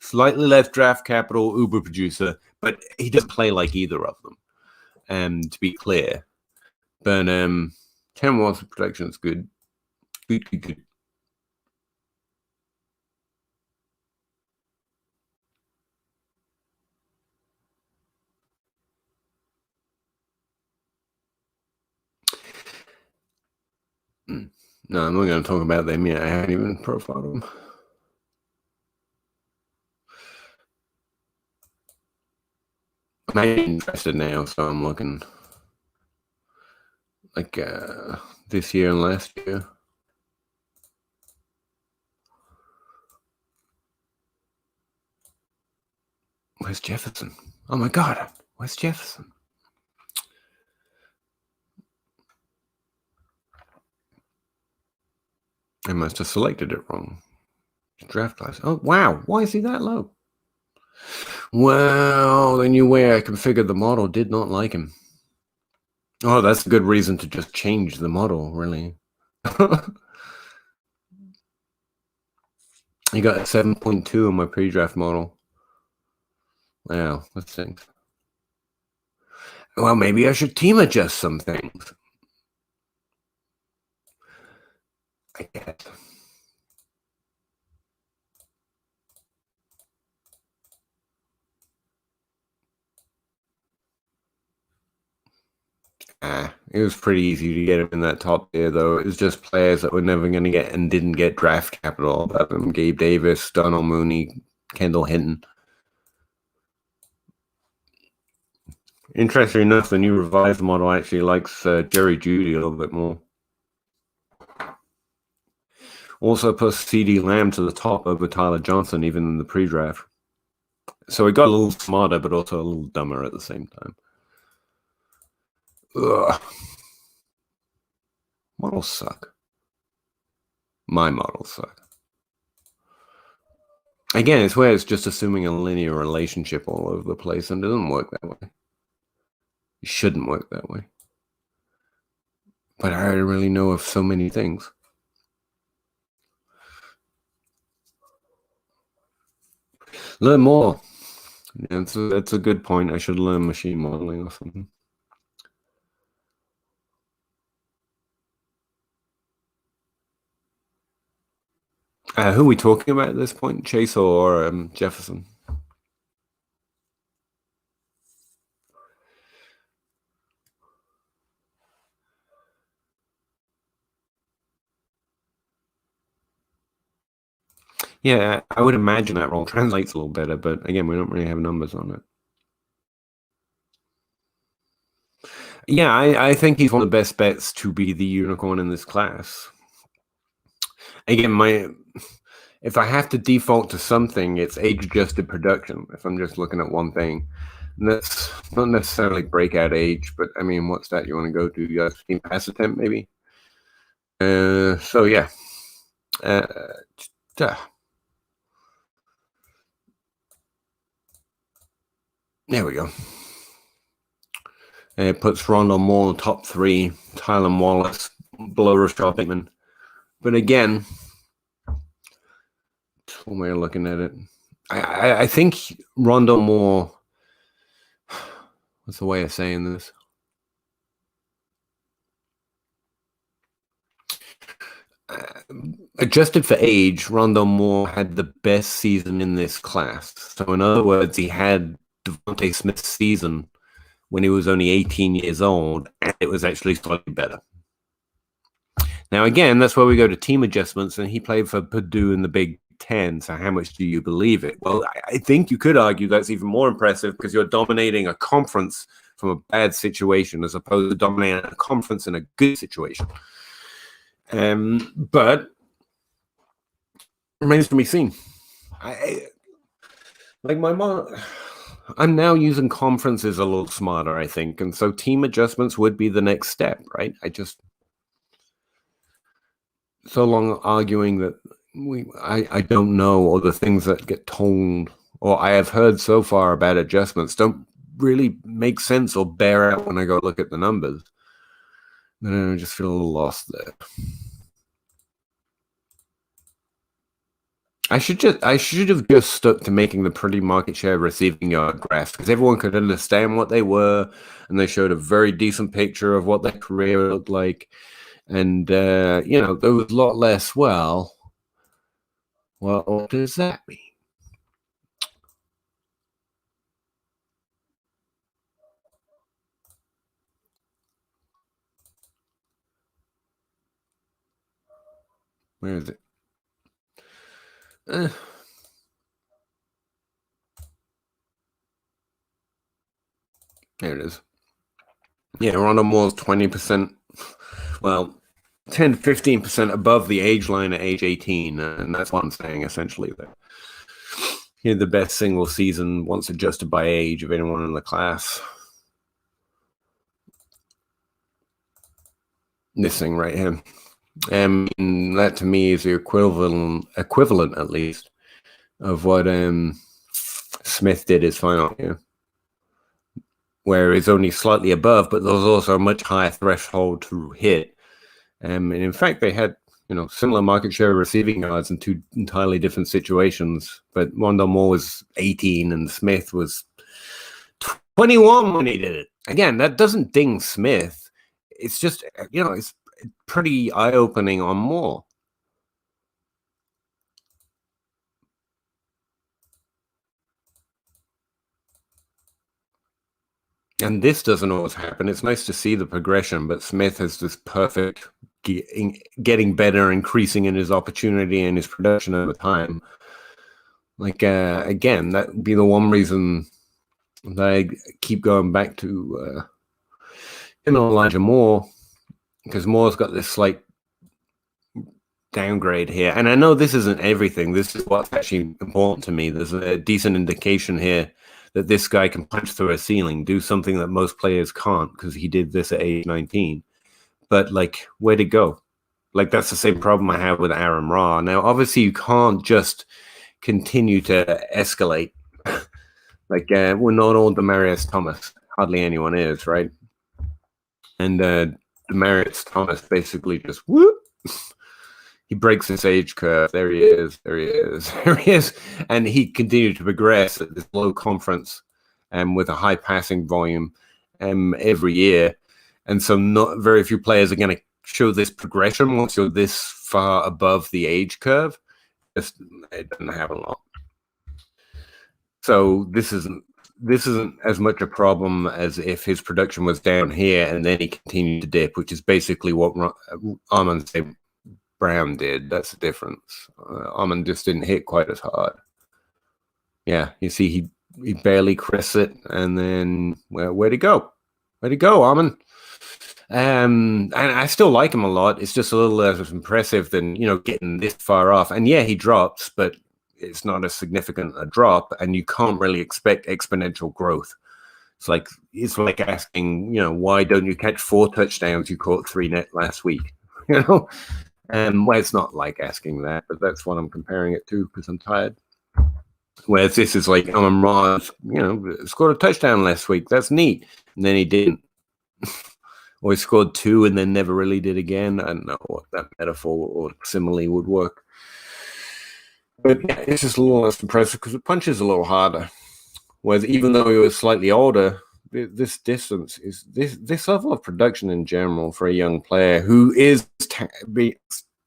S1: slightly less draft capital, uber producer, but he doesn't play like either of them, to be clear. But 10 watts of protection is good. Good. No, I'm not going to talk about them yet. I haven't even profiled them. I'm interested now, so I'm looking like this year and last year. Where's Jefferson? Oh my God, where's Jefferson? I must have selected it wrong. Draft class. Oh, wow. Why is he that low? Well, the new way I configured the model did not like him. Oh, that's a good reason to just change the model, really. You got a 7.2 on my pre-draft model. Wow, that stinks. Well, maybe I should team adjust some things. I guess. It was pretty easy to get him in that top tier, though. It was just players that were never going to get and didn't get draft capital. Gabe Davis, Donald Mooney, Kendall Hinton. Interesting enough, the new revised model actually likes Jerry Jeudy a little bit more. Also puts CeeDee Lamb to the top over Tyler Johnson, even in the pre-draft. So it got a little smarter, but also a little dumber at the same time. Ugh. Models suck. My models suck. Again, it's where it's just assuming a linear relationship all over the place, and it doesn't work that way. It shouldn't work that way. But I already really know of so many things. Learn more. Yeah, that's a good point. I should learn machine modeling or something. Who are we talking about at this point? Chase or Jefferson? Yeah, I would imagine that role translates a little better, but again, we don't really have numbers on it. Yeah, I think he's one of the best bets to be the unicorn in this class. Again, if I have to default to something, it's age-adjusted production. If I'm just looking at one thing, and that's not necessarily breakout age, but I mean, what stat you want to go to? You got a pass attempt, maybe. So yeah. There we go. It puts Rondale Moore top 3, Tylan Wallace below Rashad Bateman. But again, one way of looking at it, I think Rondale Moore. What's the way of saying this? Adjusted for age, Rondale Moore had the best season in this class. So in other words, he had Devontae Smith's season when he was only 18 years old, and it was actually slightly better. Now, again, that's where we go to team adjustments, and he played for Purdue in the Big Ten, so how much do you believe it? Well, I think you could argue that's even more impressive because you're dominating a conference from a bad situation as opposed to dominating a conference in a good situation. But remains to be seen. Like my mom, I'm now using conferences a little smarter, I think, and so team adjustments would be the next step, right? I just so long arguing that I don't know, or the things that get told or I have heard so far about adjustments don't really make sense or bear out when I go look at the numbers. Then I just feel a little lost there. I should have just stuck to making the pretty market share receiving yard graphs because everyone could understand what they were, and they showed a very decent picture of what their career looked like. And there was a lot less. Well, what does that mean? Where is it? There it is. Yeah, Rondale Moore's 20%. Well, 10 to 15% above the age line at age 18, and that's what I'm saying essentially. That he had the best single season once adjusted by age of anyone in the class. This thing right here. And that to me is the equivalent at least of what Smith did his final year, where it's only slightly above, but there's also a much higher threshold to hit. And in fact, they had similar market share of receiving yards in two entirely different situations. But Rondale Moore was 18 and Smith was 21 when he did it. Again, that doesn't ding Smith. It's just, it's pretty eye-opening on Moore. And this doesn't always happen. It's nice to see the progression, but Smith has this perfect getting better, increasing in his opportunity and his production over time. Like, again, that would be the one reason that I keep going back to Elijah Moore, because Moore's got this slight downgrade here. And I know this isn't everything. This is what's actually important to me. There's a decent indication here that this guy can punch through a ceiling, do something that most players can't, because he did this at age 19. But, like, where'd it go? Like, that's the same problem I have with Aaron Ra. Now, obviously, you can't just continue to escalate. Like, we're not all Demaryius Thomas. Hardly anyone is, right? And Demaryius Thomas basically just, whoop, he breaks his age curve. There he is. There he is. There he is. And he continued to progress at this low conference with a high passing volume every year. And so not very few players are going to show this progression once you're this far above the age curve. It doesn't happen a lot. So this isn't as much a problem as if his production was down here and then he continued to dip, which is basically what Amon St. Brown did. That's the difference. Amon just didn't hit quite as hard. Yeah, you see, he barely crests it, and then where'd he go? Where'd he go, Amon? And I still like him a lot. It's just a little less impressive than getting this far off. And yeah, he drops, but it's not as significant a drop, and you can't really expect exponential growth. It's like asking, why don't you catch 4 touchdowns? You caught 3 net last week. Well, it's not like asking that, but that's what I'm comparing it to because I'm tired. Whereas this is like, Amon-Ra, scored a touchdown last week. That's neat. And then he didn't. Or he scored 2 and then never really did again. I don't know what that metaphor or simile would work. But yeah, it's just a little less impressive because the punch is a little harder. Whereas even though he was slightly older, this distance is this level of production in general for a young player who is,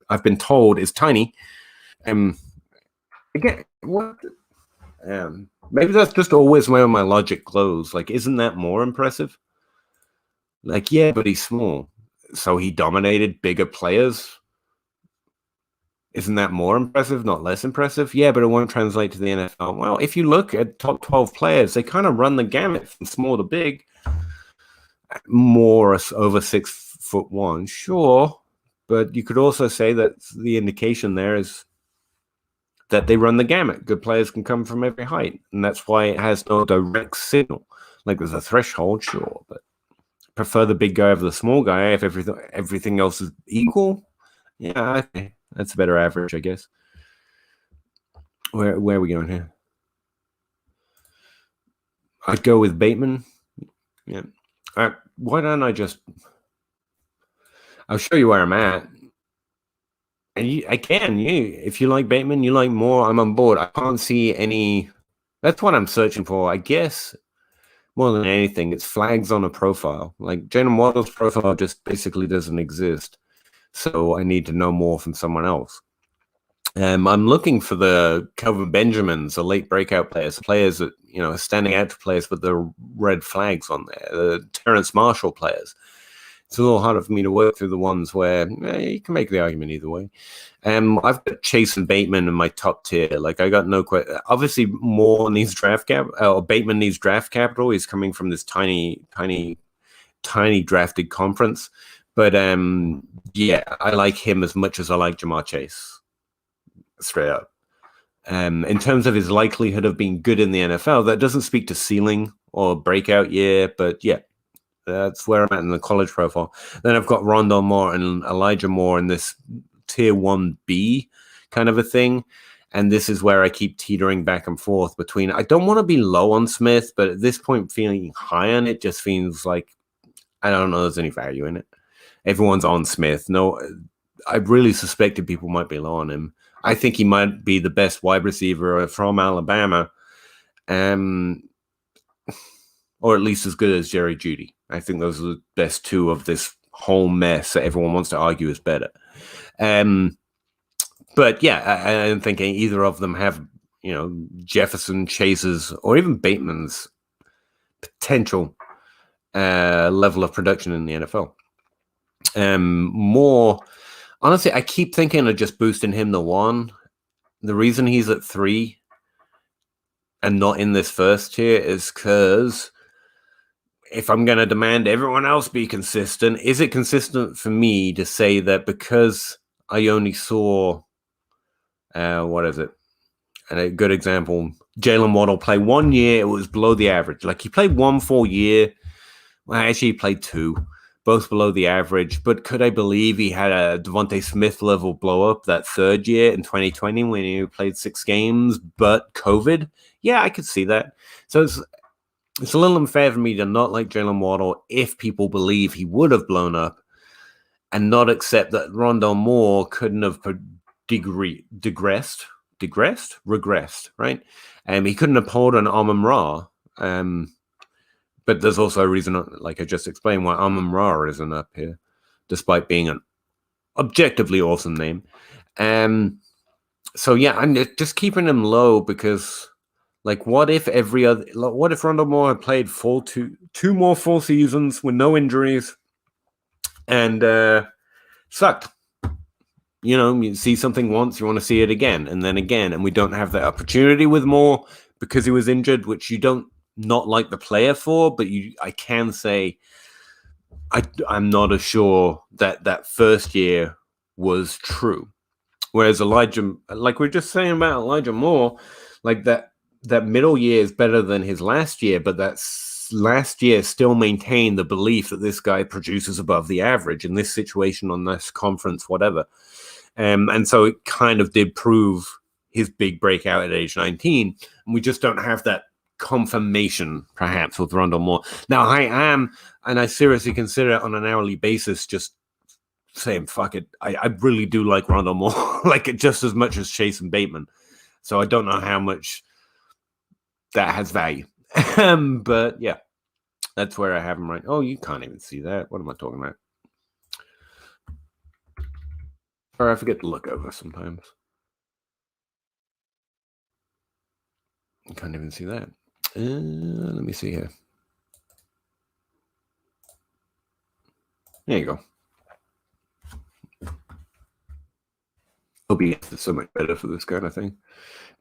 S1: I've been told, is tiny. Again, what? Maybe that's just always where my logic goes. Like, isn't that more impressive? Like, yeah, but he's small, so he dominated bigger players. Isn't that more impressive, not less impressive? Yeah, but it won't translate to the NFL. Well, if you look at top 12 players, they kind of run the gamut from small to big. More over 6'1", sure, but you could also say that the indication there is that they run the gamut. Good players can come from every height, and that's why it has no direct signal. Like, there's a threshold, sure, but prefer the big guy over the small guy if everything else is equal. Yeah, okay. That's a better average, I guess. Where are we going here? I'd go with Bateman. Yeah. Why don't I just... I'll show you where I'm at. And if you like Bateman, you like Moore, I'm on board. I can't see any... That's what I'm searching for. I guess more than anything, it's flags on a profile. Like, Jalen Waddle's profile just basically doesn't exist. So I need to know more from someone else. I'm looking for the Kelvin Benjamins, the late breakout players that, are standing out to players with the red flags on there, the Terrence Marshall players. It's a little harder for me to work through the ones where you can make the argument either way. I've got Chase and Bateman in my top tier. Like, I got no question. Obviously, Moore needs draft cap, or Bateman needs draft capital. He's coming from this tiny drafted conference. But yeah, I like him as much as I like Ja'Marr Chase, straight up. In terms of his likelihood of being good in the NFL, that doesn't speak to ceiling or breakout year, but yeah, that's where I'm at in the college profile. Then I've got Rondale Moore and Elijah Moore in this tier 1B kind of a thing. And this is where I keep teetering back and forth between, I don't want to be low on Smith, but at this point feeling high on it just feels like, I don't know there's any value in it. Everyone's on Smith. No, I really suspected people might be low on him. I think he might be the best wide receiver from Alabama, or at least as good as Jerry Jeudy. I think those are the best two of this whole mess that everyone wants to argue is better. But yeah, I don't think either of them have, Jefferson, Chase's, or even Bateman's potential level of production in the NFL. More honestly, I keep thinking of just boosting him to 1. The reason he's at 3 and not in this first tier is because if I'm going to demand everyone else be consistent, is it consistent for me to say that because I only saw, what is it? And a good example, Jalen Waddle play 1 year, it was below the average. Like he played 1 full year. Well, actually, he played 2, both below the average. But could I believe he had a Devontae Smith level blow up that 3rd year in 2020 when he played 6 games, but COVID? Yeah, I could see that. So it's a little unfair for me to not like Jalen Waddle if people believe he would have blown up and not accept that Rondale Moore couldn't have regressed, right? He couldn't have pulled an Amon-Ra. But there's also a reason, like I just explained, why Amon-Ra isn't up here, despite being an objectively awesome name. So yeah, I'm just keeping him low because, like, what if Rondale Moore had played two more full seasons with no injuries and sucked? You see something once, you want to see it again, and then again, and we don't have that opportunity with Moore because he was injured, which you don't not like the player for, but I can say I'm not as sure that first year was true. Whereas Elijah, like we're just saying about Elijah Moore, like that middle year is better than his last year, but that last year still maintained the belief that this guy produces above the average in this situation, on this conference, whatever. And so it kind of did prove his big breakout at age 19. And we just don't have that confirmation, perhaps, with Rondale Moore. Now, I am, and I seriously consider it on an hourly basis, just saying, fuck it. I really do like Rondale Moore, like it just as much as Chase and Bateman. So I don't know how much that has value. But yeah, that's where I have him right. Oh, you can't even see that. What am I talking about? Or I forget to look over sometimes. You can't even see that. Let me see here. There you go. OBS is so much better for this kind of thing.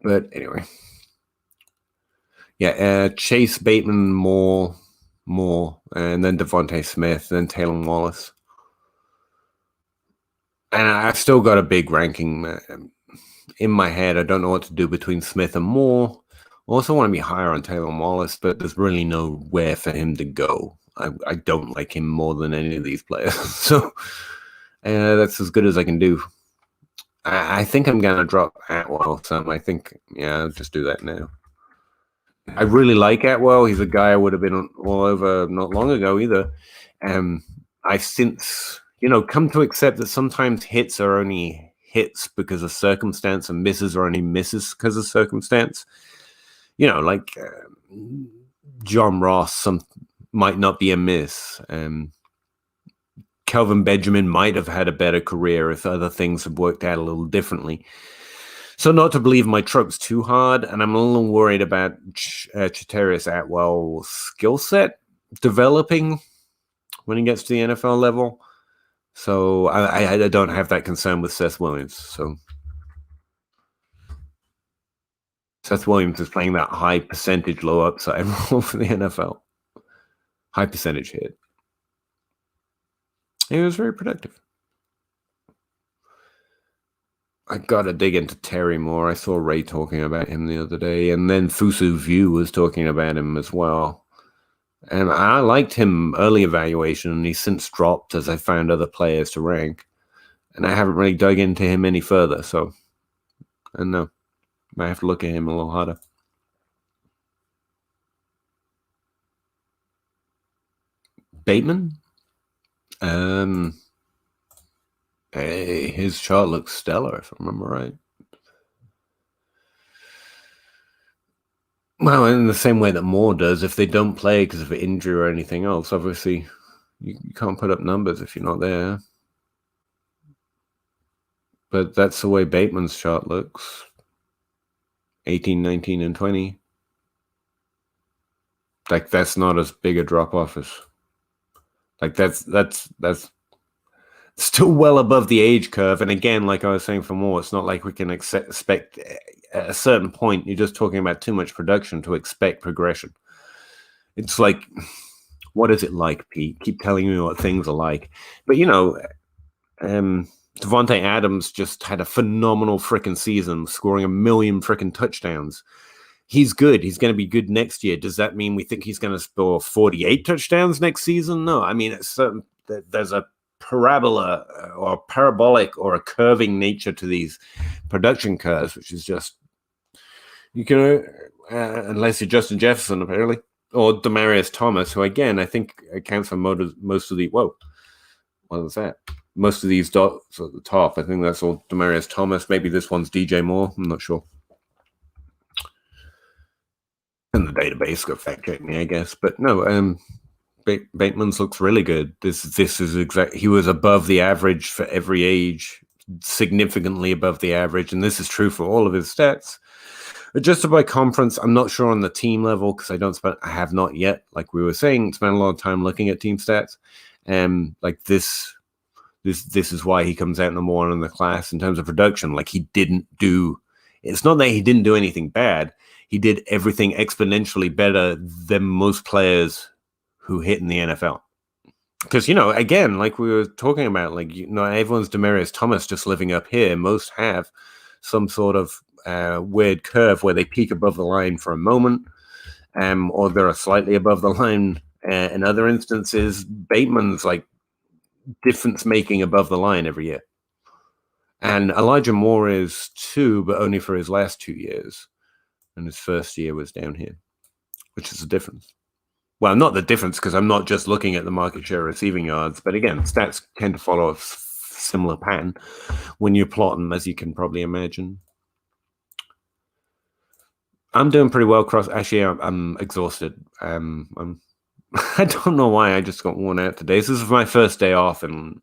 S1: But anyway. Yeah, Chase, Bateman, Moore, and then Devontae Smith, then Taylor Wallace. And I've still got a big ranking in my head. I don't know what to do between Smith and Moore. I also want to be higher on Taylor Wallace, but there's really nowhere for him to go. I don't like him more than any of these players. So that's as good as I can do. I think I'm going to drop Atwell some. I think, I'll just do that now. I really like Atwell. He's a guy I would have been all over not long ago either. I've since, come to accept that sometimes hits are only hits because of circumstance and misses are only misses because of circumstance. Like John Ross might not be a miss. Kelvin Benjamin might have had a better career if other things had worked out a little differently. So not to believe my truck's too hard, and I'm a little worried about Chatarius Atwell's skill set developing when he gets to the NFL level. So I don't have that concern with Seth Williams. So Seth Williams is playing that high percentage, low upside role for the NFL. High percentage hit. He was very productive. I gotta dig into Terry more. I saw Ray talking about him the other day, and then Fusu View was talking about him as well. And I liked him early evaluation, and he's since dropped as I found other players to rank. And I haven't really dug into him any further, so I don't know. Might have to look at him a little harder. Bateman? Hey, his chart looks stellar, if I remember right. Well, in the same way that Moore does, if they don't play because of injury or anything else, obviously you can't put up numbers if you're not there. But that's the way Bateman's chart looks. 18, 19, and 20. Like, that's not as big a drop off as, like, that's still well above the age curve. And again, like I was saying for Moore, it's not like we can expect at a certain point. You're just talking about too much production to expect progression. It's like, what is it like, Pete? Keep telling me what things are like. But Davante Adams just had a phenomenal freaking season, scoring 1 million freaking touchdowns. He's good. He's going to be good next year. Does that mean we think he's going to score 48 touchdowns next season? No. I mean, there's a parabola or parabolic or a curving nature to these production curves, which is just, you can, unless you're Justin Jefferson, apparently, or Demaryius Thomas, who again, I think accounts for most of the, whoa, what was that? Most of these dots at the top. I think that's all Demaryius Thomas. Maybe this one's DJ Moore. I'm not sure. And the database got fact check me, I guess. But no, Bateman's looks really good. This is exactly, he was above the average for every age, significantly above the average, and this is true for all of his stats. Adjusted by conference, I'm not sure on the team level because I have not yet, like we were saying, spent a lot of time looking at team stats. Like this is why he comes out number one in the class in terms of production. Like, it's not that he didn't do anything bad. He did everything exponentially better than most players who hit in the NFL. Because, again, like we were talking about, like, everyone's Demaryius Thomas just living up here. Most have some sort of weird curve where they peak above the line for a moment, or they're slightly above the line. In other instances, Bateman's like difference making above the line every year. And Elijah Moore is too, but only for his last 2 years. And his first year was down here, which is the difference. Well, not the difference, because I'm not just looking at the market share receiving yards, but again, stats tend to follow a similar pattern when you plot them, as you can probably imagine. I'm doing pretty well actually, I'm exhausted. I don't know why I just got worn out today. This is my first day off in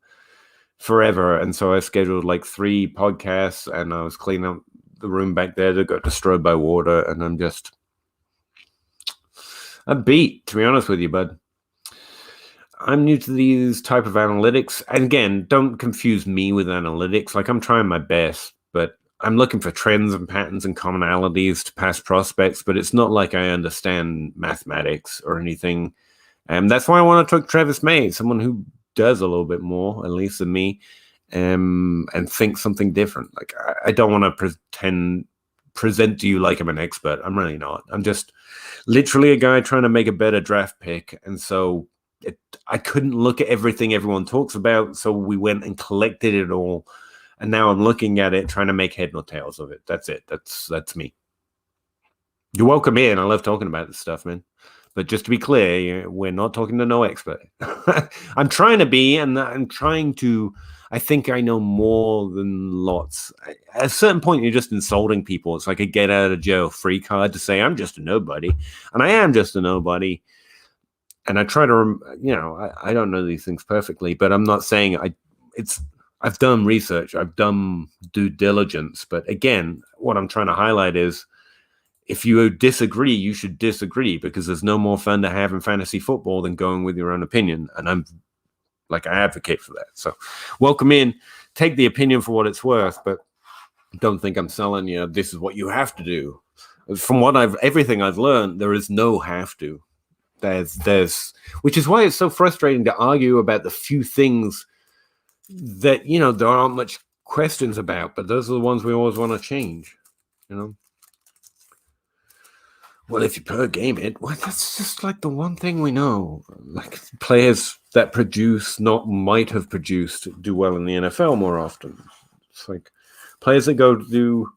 S1: forever, and so I scheduled like 3 podcasts, and I was cleaning up the room back there that got destroyed by water, and I'm beat, to be honest with you, bud. I'm new to these type of analytics, and again, don't confuse me with analytics. Like, I'm trying my best, but I'm looking for trends and patterns and commonalities to past prospects, but it's not like I understand mathematics or anything. And that's why I want to talk Travis May, someone who does a little bit more, at least than me, and think something different. Like, I don't want to present to you like I'm an expert. I'm really not. I'm just literally a guy trying to make a better draft pick. And so I couldn't look at everything everyone talks about. So we went and collected it all. And now I'm looking at it, trying to make head nor tails of it. That's it. That's me. You're welcome in. I love talking about this stuff, man. But just to be clear, we're not talking to no expert. I'm trying to be, and I'm trying to, I think I know more than lots. At a certain point, you're just insulting people. It's like a get out of jail free card to say, I'm just a nobody. And I am just a nobody. And I try to, I don't know these things perfectly, but I'm not saying I've done research. I've done due diligence. But again, what I'm trying to highlight is, if you disagree, you should disagree, because there's no more fun to have in fantasy football than going with your own opinion. And I advocate for that. So welcome in, take the opinion for what it's worth, but don't think I'm selling you, this is what you have to do. From everything I've learned, there is no have to. There's, which is why it's so frustrating to argue about the few things that, there aren't much questions about, but those are the ones we always want to change, Well, if you per game it, well, that's just like the one thing we know. Like, players that might have produced, do well in the NFL more often. It's like players that go do.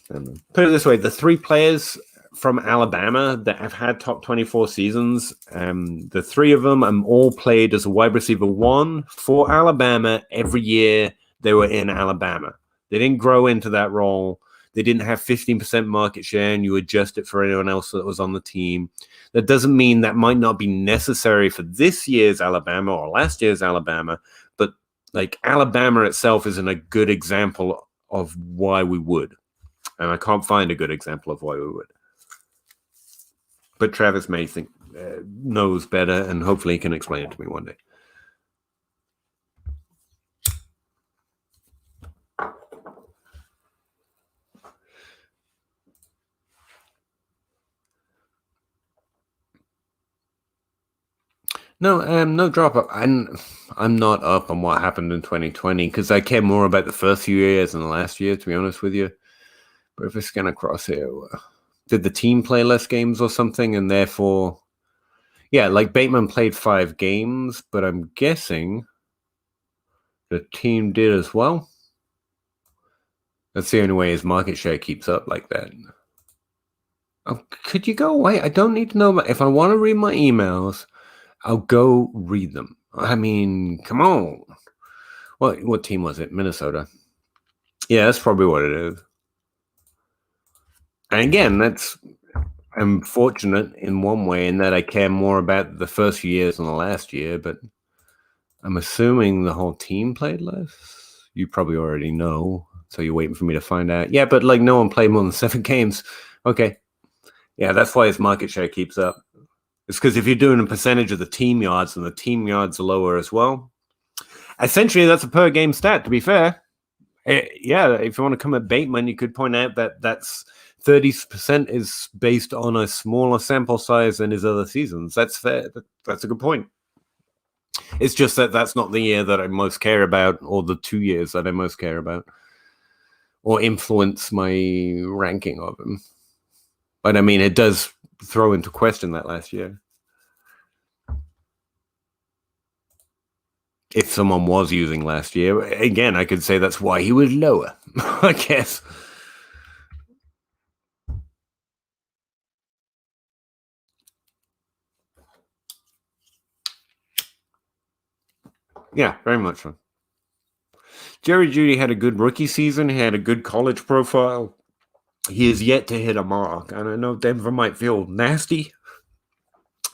S1: Put it this way: the 3 players from Alabama that have had top 24 seasons. The three of them all played as a wide receiver one for Alabama every year they were in Alabama. They didn't grow into that role. They didn't have 15% market share and you adjust it for anyone else that was on the team. That doesn't mean that might not be necessary for this year's Alabama or last year's Alabama, but like Alabama itself isn't a good example of why we would. And I can't find a good example of why we would. But Travis may think knows better, and hopefully he can explain it to me one day. No, no drop up. I'm not up on what happened in 2020 because I care more about the first few years than the last year, to be honest with you. But if I scan across here, did the team play less games or something, and therefore, yeah, like Bateman played 5 games, but I'm guessing the team did as well. That's the only way his market share keeps up like that. Oh, could you go away? I don't need to know. If I want to read my emails, I'll go read them. I mean, come on. What team was it? Minnesota. Yeah, that's probably what it is. And again, I'm fortunate in one way in that I care more about the first few years than the last year, but I'm assuming the whole team played less. You probably already know, so you're waiting for me to find out. Yeah, but like no one played more than 7 games. Okay. Yeah, that's why his market share keeps up. It's because if you're doing a percentage of the team yards, and the team yards are lower as well. Essentially, that's a per game stat, to be fair. Yeah, if you want to come at Bateman, you could point out that that's 30% is based on a smaller sample size than his other seasons. That's fair. That's a good point. It's just that that's not the year that I most care about, or the 2 years that I most care about, or influence my ranking of him. But I mean, it does throw into question that last year. If someone was using last year, again, I could say that's why he was lower, I guess. Yeah, very much so. Jerry Jeudy had a good rookie season. He had a good college profile. He is yet to hit a mark. And I know Denver might feel nasty.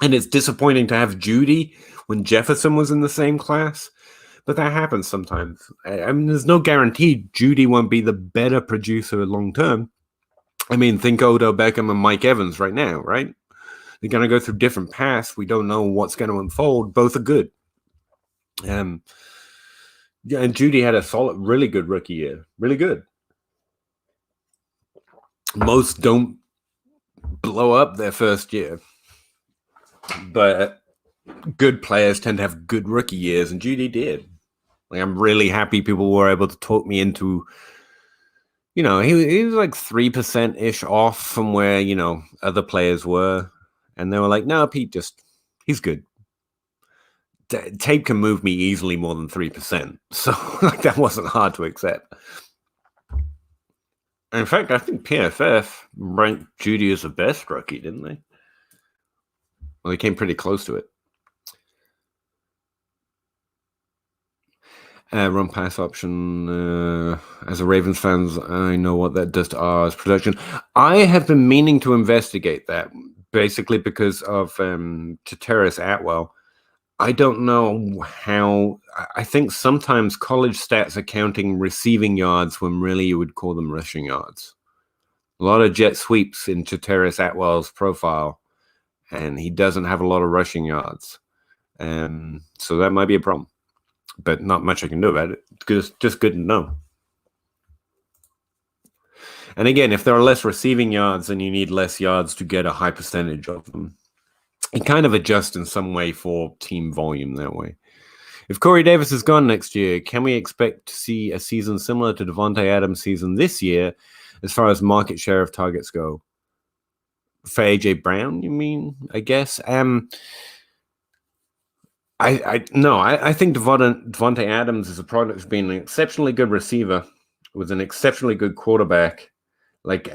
S1: And it's disappointing to have Jeudy when Jefferson was in the same class. But that happens sometimes. I mean, there's no guarantee Jeudy won't be the better producer long term. I mean, think Odell Beckham and Mike Evans right now, right? They're going to go through different paths. We don't know what's going to unfold. Both are good. Yeah, and Jeudy had a solid, really good rookie year. Really good. Most don't blow up their first year, but good players tend to have good rookie years, and Jeudy did. Like, I'm really happy people were able to talk me into, he was like 3% ish off from where, other players were. And they were like, no, Pete, he's good. Tape can move me easily more than 3%. So like that wasn't hard to accept. In fact, I think PFF ranked Jeudy as the best rookie, didn't they? Well, they came pretty close to it. Run pass option. As a Ravens fan, I know what that does to ours production. I have been meaning to investigate that, basically because of Tetairoa Atwell. I don't know how. I think sometimes college stats are counting receiving yards when really you would call them rushing yards. A lot of jet sweeps in Tetairoa Atwell's profile, and he doesn't have a lot of rushing yards. So that might be a problem. But not much I can do about it. It's just good to know. And again, if there are less receiving yards, then you need less yards to get a high percentage of them. It kind of adjusts in some way for team volume that way. If Corey Davis is gone next year, can we expect to see a season similar to Davante Adams' season this year as far as market share of targets go? For A.J. Brown, you mean, I guess? I think Davante Adams is a product of being an exceptionally good receiver with an exceptionally good quarterback. Like,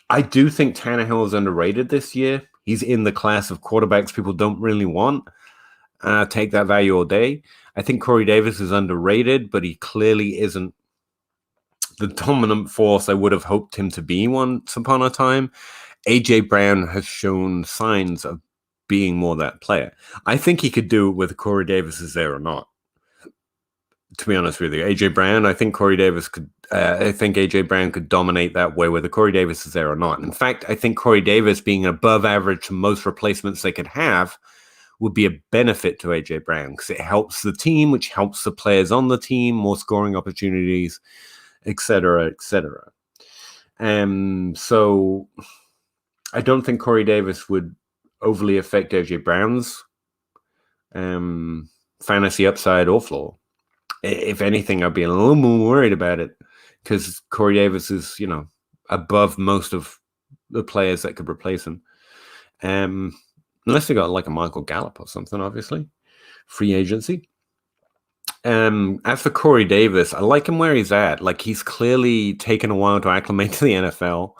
S1: I do think Tannehill is underrated this year. He's in the class of quarterbacks people don't really want. Take that value all day. I think Corey Davis is underrated, but he clearly isn't the dominant force I would have hoped him to be once upon a time. AJ Brown has shown signs of being more that player. I think he could do it whether Corey Davis is there or not. To be honest with you, AJ Brown, I think Corey Davis could. I think AJ Brown could dominate that way, whether Corey Davis is there or not. In fact, I think Corey Davis being above average to most replacements they could have would be a benefit to AJ Brown because it helps the team, which helps the players on the team, more scoring opportunities, etc., etc. So I don't think Corey Davis would overly affect AJ Brown's fantasy upside or floor. If anything, I'd be a little more worried about it because Corey Davis is, above most of the players that could replace him. Unless they got like a Michael Gallup or something, obviously. Free agency. As for Corey Davis, I like him where he's at. Like, he's clearly taken a while to acclimate to the NFL.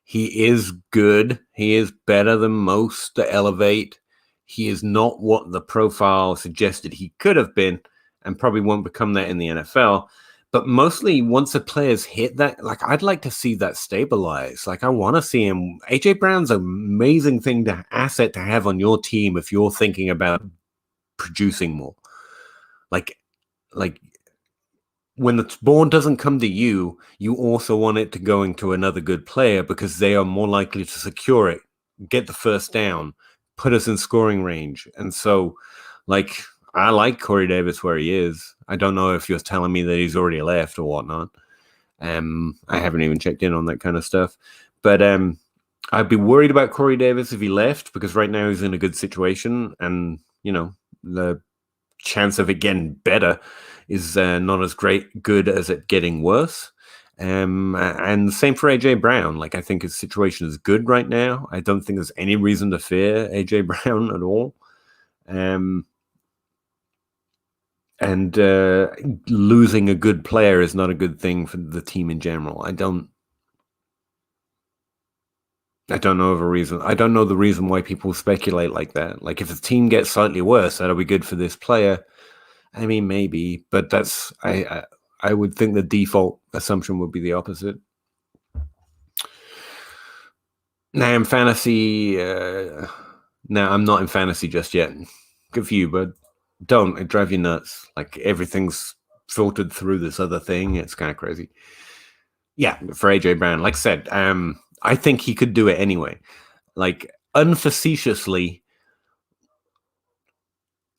S1: He is good. He is better than most to elevate. He is not what the profile suggested he could have been, and probably won't become that in the NFL. But mostly once the players hit that, like, I'd like to see that stabilize. Like, I want to see him. AJ Brown's an amazing asset to have on your team if you're thinking about producing more. Like when the ball doesn't come to you, you also want it to go into another good player because they are more likely to secure it, get the first down, put us in scoring range. And so, like, I like Corey Davis where he is. I don't know if you're telling me that he's already left or whatnot. I haven't even checked in on that kind of stuff. But I'd be worried about Corey Davis if he left because right now he's in a good situation. And, the chance of it getting better is not as good as it getting worse. And same for AJ Brown. Like, I think his situation is good right now. I don't think there's any reason to fear AJ Brown at all. And losing a good player is not a good thing for the team in general. I don't know of a reason. I don't know the reason why people speculate like that. Like, if the team gets slightly worse, that'll be good for this player. I mean, maybe, but that's I would think the default assumption would be the opposite. Now in fantasy, I'm not in fantasy just yet. Good for you, but don't. It drive you nuts. Like, everything's filtered through this other thing. It's kind of crazy. Yeah, for AJ Brown, like I said, I think he could do it anyway. Like, unfacetiously,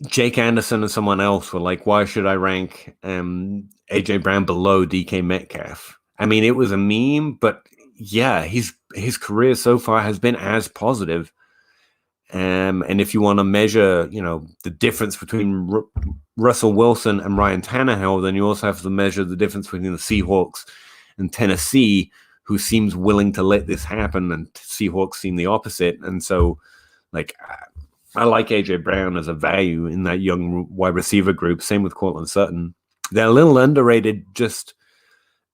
S1: Jake Anderson and someone else were like, why should I rank AJ Brown below DK Metcalf? I mean, it was a meme, but yeah, his career so far has been as positive. And if you want to measure, the difference between Russell Wilson and Ryan Tannehill, then you also have to measure the difference between the Seahawks and Tennessee, who seems willing to let this happen, and Seahawks seem the opposite. And so, like, I like AJ Brown as a value in that young wide receiver group. Same with Courtland Sutton. They're a little underrated. Just,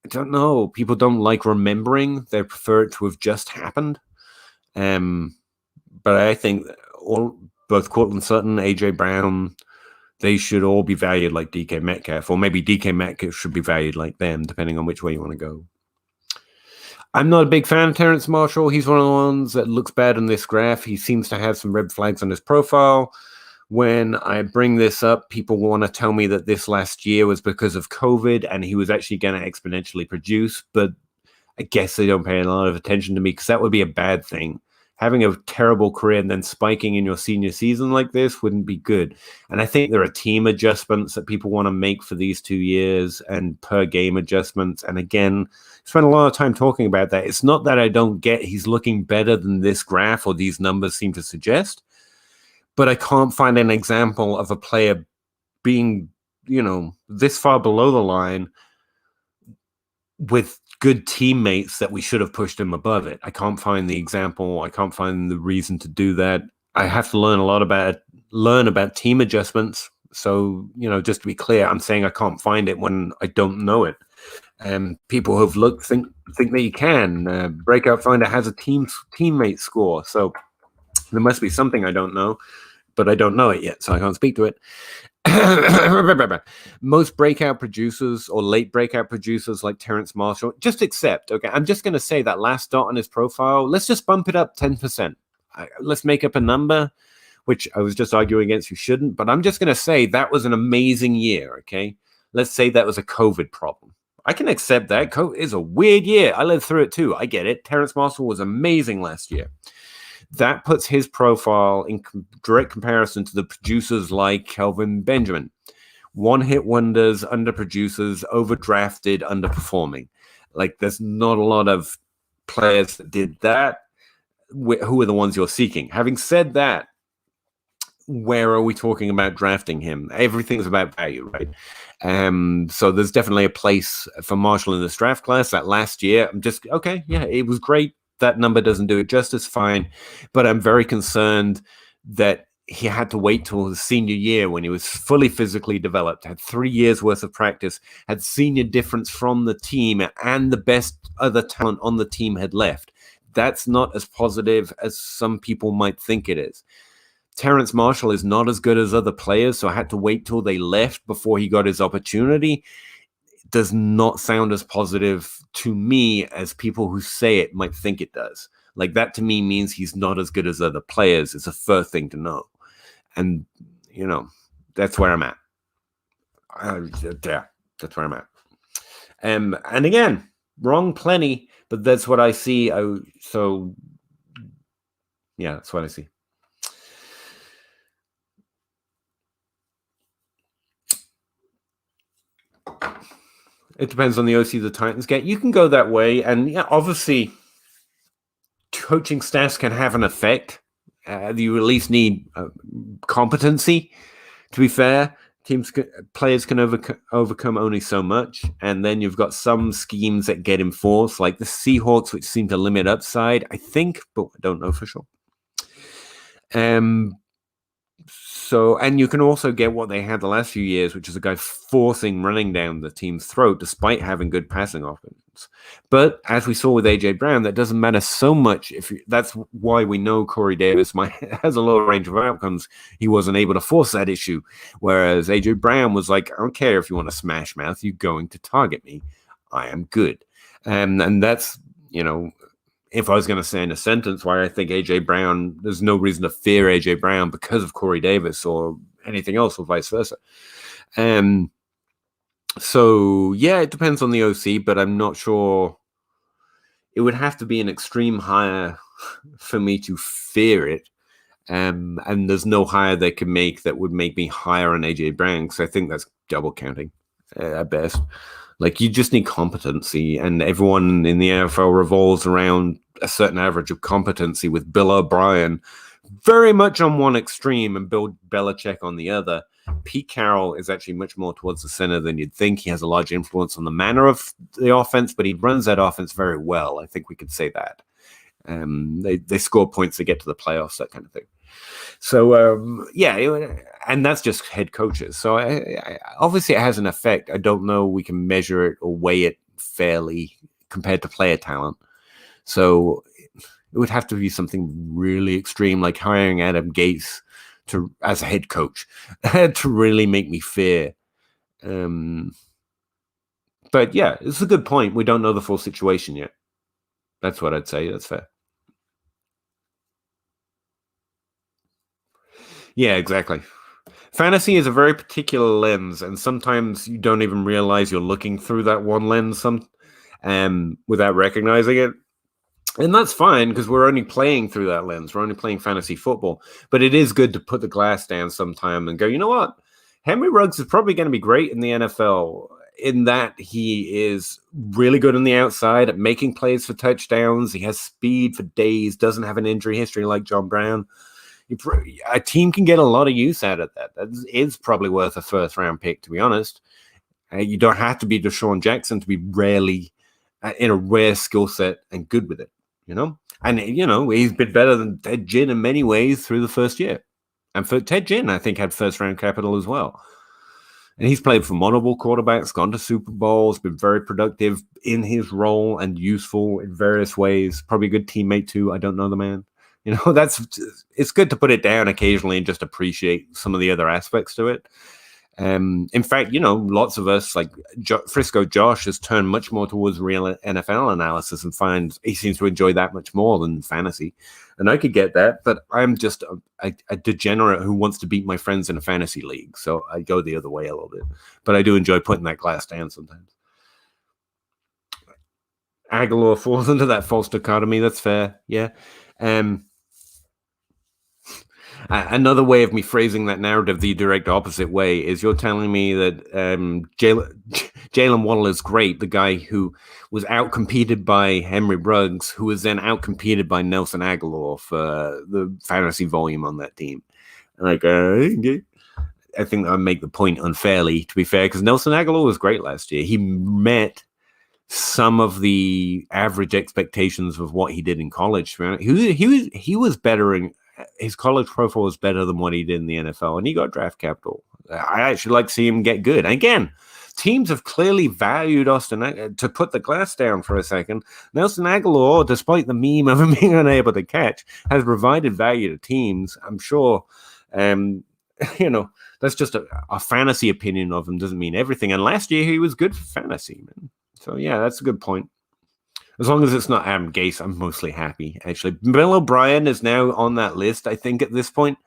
S1: I don't know. People don't like remembering. They prefer it to have just happened. But I think both Courtland Sutton, AJ Brown, they should all be valued like DK Metcalf, or maybe DK Metcalf should be valued like them, depending on which way you want to go. I'm not a big fan of Terrence Marshall. He's one of the ones that looks bad in this graph. He seems to have some red flags on his profile. When I bring this up, people want to tell me that this last year was because of COVID and he was actually going to exponentially produce, but I guess they don't pay a lot of attention to me because that would be a bad thing. Having a terrible career and then spiking in your senior season like this wouldn't be good. And I think there are team adjustments that people want to make for these 2 years and per game adjustments. And again, spent a lot of time talking about that. It's not that I don't get he's looking better than this graph or these numbers seem to suggest, but I can't find an example of a player being, this far below the line with good teammates that we should have pushed him above it. I can't find the example. I can't find the reason to do that. I have to learn about team adjustments. So, just to be clear, I'm saying I can't find it when I don't know it. People who've looked think that you can. Breakout Finder has a teammate score, so there must be something I don't know, but I don't know it yet, so I can't speak to it. Most breakout producers or late breakout producers like Terrence Marshall just accept. Okay, I'm just going to say that last dot on his profile. Let's just bump it up 10%. Let's make up a number, which I was just arguing against. You shouldn't, but I'm just going to say that was an amazing year. Okay, let's say that was a COVID problem. I can accept that. COVID is a weird year. I lived through it too. I get it. Terrence Marshall was amazing last year. That puts his profile in direct comparison to the producers like Kelvin Benjamin. One-hit wonders, underproducers, overdrafted, underperforming. Like, there's not a lot of players that did that. Who are the ones you're seeking? Having said that, where are we talking about drafting him? Everything's about value, right? So there's definitely a place for Marshall in this draft class. That last year, I'm just, okay, yeah, it was great. That number doesn't do it justice, fine. But I'm very concerned that he had to wait till his senior year when he was fully physically developed, had 3 years worth of practice, had senior difference from the team, and the best other talent on the team had left. That's not as positive as some people might think it is. Terrence Marshall is not as good as other players, so I had to wait till they left before he got his opportunity. It does not sound as positive to me as people who say it might think it does. Like, that to me means he's not as good as other players. It's a fair thing to know. And, you know, that's where I'm at. Yeah, that's where I'm at. And again, wrong plenty, but that's what I see. So, yeah, that's what I see. It depends on the OC the Titans get. You can go that way. And yeah, obviously, coaching staffs can have an effect. You at least need competency, to be fair. Players can overcome only so much. And then you've got some schemes that get enforced, like the Seahawks, which seem to limit upside, I think, but I don't know for sure. So, and you can also get what they had the last few years, which is a guy forcing running down the team's throat despite having good passing offense. But as we saw with AJ Brown, that doesn't matter so much. That's why we know Corey Davis has a lower range of outcomes. He wasn't able to force that issue, whereas AJ Brown was like, I don't care if you want to smash mouth, you're going to target me. I am good, and that's, you know. If I was going to say in a sentence why I think AJ Brown, there's no reason to fear AJ Brown because of Corey Davis or anything else, or vice versa. So yeah, it depends on the OC, but I'm not sure. It would have to be an extreme hire for me to fear it. And there's no hire they could make that would make me higher on AJ Brown, because I think that's double counting at best. Like, you just need competency, and everyone in the NFL revolves around a certain average of competency, with Bill O'Brien very much on one extreme and Bill Belichick on the other. Pete Carroll is actually much more towards the center than you'd think. He has a large influence on the manner of the offense, but he runs that offense very well. I think we could say that. They score points to get to the playoffs, that kind of thing. So, yeah, and that's just head coaches. So, obviously, it has an effect. I don't know we can measure it or weigh it fairly compared to player talent. So, it would have to be something really extreme, like hiring Adam Gase as a head coach to really make me fear. But, yeah, it's a good point. We don't know the full situation yet. That's what I'd say. That's fair. Yeah, exactly. Fantasy is a very particular lens, and sometimes you don't even realize you're looking through that one lens without recognizing it. And that's fine, because we're only playing through that lens. We're only playing fantasy football. But it is good to put the glass down sometime and go, you know what? Henry Ruggs is probably going to be great in the NFL, in that he is really good on the outside at making plays for touchdowns. He has speed for days, doesn't have an injury history like John Brown. A team can get a lot of use out of that. That is probably worth a first-round pick, to be honest. You don't have to be Deshaun Jackson to be in a rare skill set and good with it, you know? And, you know, he's been better than Ted Ginn in many ways through the first year. And for Ted Ginn, I think, had first-round capital as well. And he's played for multiple quarterbacks, gone to Super Bowls, been very productive in his role and useful in various ways. Probably a good teammate too. I don't know the man. It's good to put it down occasionally and just appreciate some of the other aspects to it. In fact, lots of us, like Frisco Josh, has turned much more towards real NFL analysis and finds he seems to enjoy that much more than fantasy. And I could get that, but I'm just a degenerate who wants to beat my friends in a fantasy league. So I go the other way a little bit. But I do enjoy putting that glass down sometimes. Aguilar falls into that false dichotomy. That's fair. Yeah. Another way of me phrasing that narrative the direct opposite way is you're telling me that Jalen Waddle is great, the guy who was outcompeted by Henry Bruggs, who was then outcompeted by Nelson Aguilar for the fantasy volume on that team. Like, I think I make the point unfairly, to be fair, because Nelson Aguilar was great last year. He met some of the average expectations of what he did in college. He was better in his college profile was better than what he did in the NFL, and he got draft capital. I actually like to see him get good. And again, teams have clearly valued Austin. To put the glass down for a second, Nelson Aguilar, despite the meme of him being unable to catch, has provided value to teams. I'm sure, that's just a fantasy opinion of him. Doesn't mean everything. And last year he was good for fantasy, man. So yeah, that's a good point. As long as it's not Adam Gase, I'm mostly happy, actually. Bill O'Brien is now on that list, I think, at this point.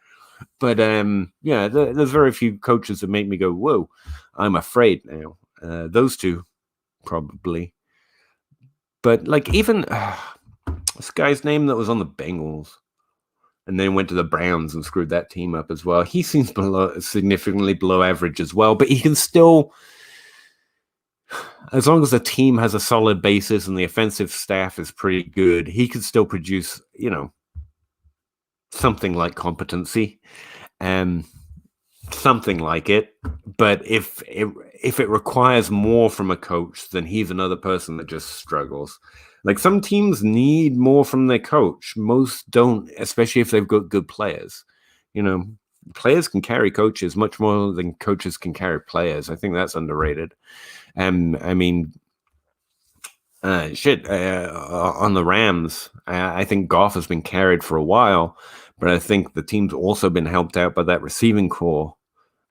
S1: But, there's very few coaches that make me go, whoa, I'm afraid now. Those two, probably. But, like, even this guy's name that was on the Bengals and then went to the Browns and screwed that team up as well. He seems significantly below average as well, but he can still... As long as the team has a solid basis and the offensive staff is pretty good, he could still produce, something like competency, something like it. But if it requires more from a coach, then he's another person that just struggles. Like, some teams need more from their coach. Most don't, especially if they've got good players. Players can carry coaches much more than coaches can carry players. I think that's underrated. On the Rams, I think Goff has been carried for a while, but I think the team's also been helped out by that receiving core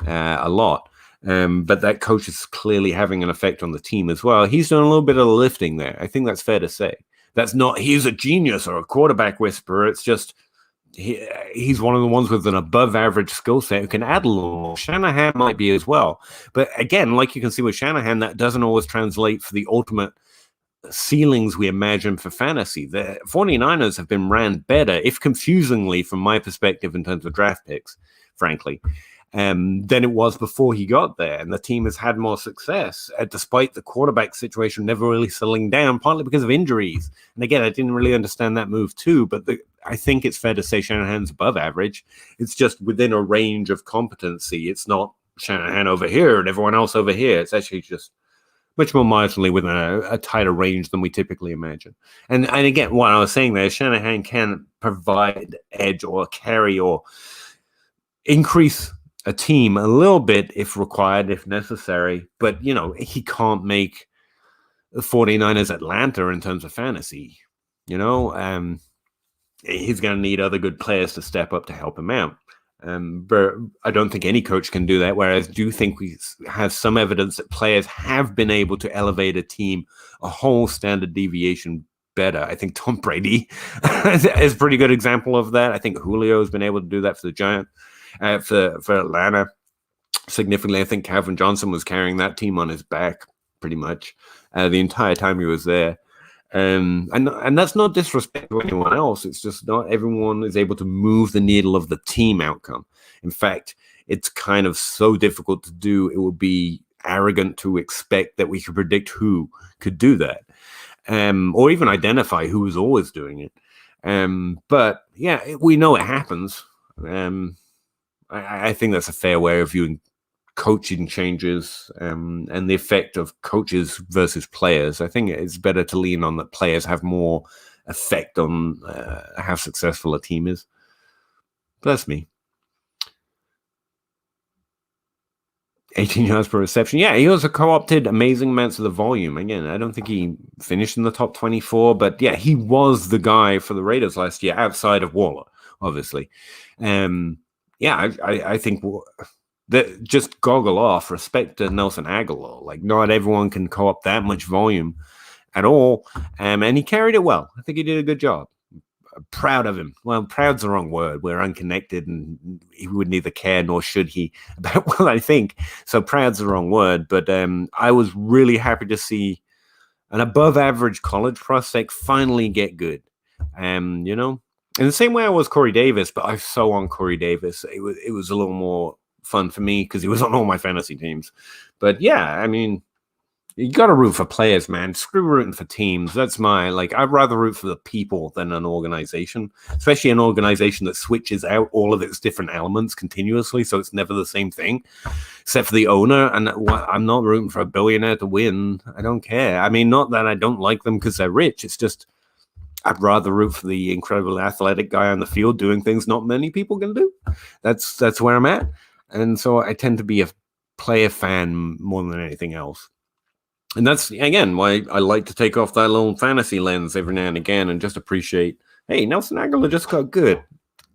S1: a lot. But that coach is clearly having an effect on the team as well. He's doing a little bit of the lifting there. I think that's fair to say. That's not he's a genius or a quarterback whisperer. It's just he's one of the ones with an above average skill set who can add a little more. Shanahan might be as well. But again, like you can see with Shanahan, that doesn't always translate for the ultimate ceilings we imagine for fantasy. The 49ers have been ran better, if confusingly from my perspective in terms of draft picks, frankly, than it was before he got there. And the team has had more success, despite the quarterback situation never really settling down, partly because of injuries. And again, I didn't really understand that move too, but I think it's fair to say Shanahan's above average. It's just within a range of competency. It's not Shanahan over here and everyone else over here. It's actually just much more marginally within a tighter range than we typically imagine. And again, what I was saying there, Shanahan can provide edge or carry or increase a team a little bit if required, if necessary. But, he can't make the 49ers Atlanta in terms of fantasy. He's going to need other good players to step up to help him out. But I don't think any coach can do that, whereas I do think we have some evidence that players have been able to elevate a team a whole standard deviation better. I think Tom Brady is a pretty good example of that. I think Julio has been able to do that for the Giants, for Atlanta significantly. I think Calvin Johnson was carrying that team on his back pretty much the entire time he was there. And that's not disrespect to anyone else. It's just not everyone is able to move the needle of the team outcome. In fact, it's kind of so difficult to do. It would be arrogant to expect that we could predict who could do that, or even identify who is always doing it. But yeah, we know it happens. I think that's a fair way of viewing coaching changes and the effect of coaches versus players. I think it's better to lean on that players have more effect on how successful a team is. But that's me. 18 yards per reception. Yeah, he also co-opted amazing amounts of the volume. Again, I don't think he finished in the top 24, but yeah, he was the guy for the Raiders last year outside of Waller, obviously. Yeah, I think that just goggle off, respect to Nelson Aguilar. Like, not everyone can co-opt that much volume at all. And he carried it well. I think he did a good job. Proud of him. Well, proud's the wrong word. We're unconnected and he would neither care nor should he about what I think. So proud's the wrong word. But I was really happy to see an above average college prospect finally get good. You know, in the same way I was Corey Davis, but I was so on Corey Davis. It was a little more fun for me because he was on all my fantasy teams. But yeah, I mean, you got to root for players, man. Screw rooting for teams. That's I'd rather root for the people than an organization, especially an organization that switches out all of its different elements continuously. So it's never the same thing, except for the owner. And I'm not rooting for a billionaire to win. I don't care. I mean, not that I don't like them because they're rich. It's just, I'd rather root for the incredible athletic guy on the field doing things not many people can do. That's where I'm at. And so I tend to be a player fan more than anything else. And that's, again, why I like to take off that little fantasy lens every now and again and just appreciate, hey, Nelson Aguilar just got good.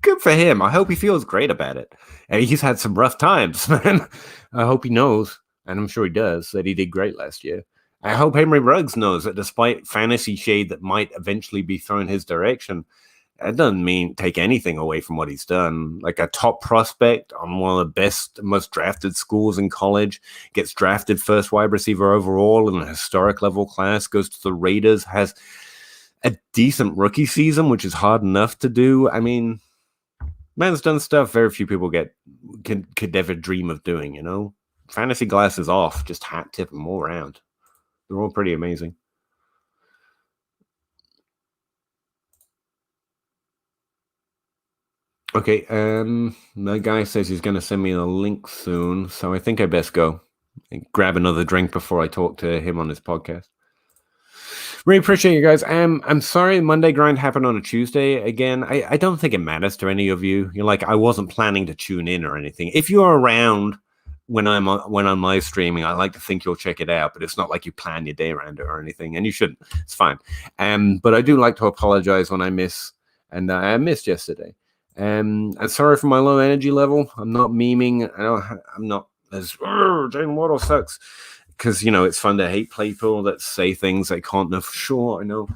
S1: Good for him. I hope he feels great about it. And he's had some rough times, man. I hope he knows, and I'm sure he does, that he did great last year. I hope Henry Ruggs knows that despite fantasy shade that might eventually be thrown his direction, that doesn't mean take anything away from what he's done. Like a top prospect on one of the best, most drafted schools in college, gets drafted first wide receiver overall in a historic level class, goes to the Raiders, has a decent rookie season, which is hard enough to do. I mean, man's done stuff very few people could ever dream of doing, you know? Fantasy glasses off, just hat tip them all around. They're all pretty amazing. Okay, the guy says he's going to send me a link soon, so I think I best go and grab another drink before I talk to him on his podcast. Really appreciate you guys. I'm sorry Monday grind happened on a Tuesday again. I don't think it matters to any of you. You're like, I wasn't planning to tune in or anything. If you're around when I'm live streaming, I like to think you'll check it out, but it's not like you plan your day around it or anything, and you shouldn't. It's fine. But I do like to apologize when I miss, and I missed yesterday. I'm sorry for my low energy level. I'm not memeing. I'm not as Jalen Waddle sucks because it's fun to hate people that say things they can't know for sure. I know,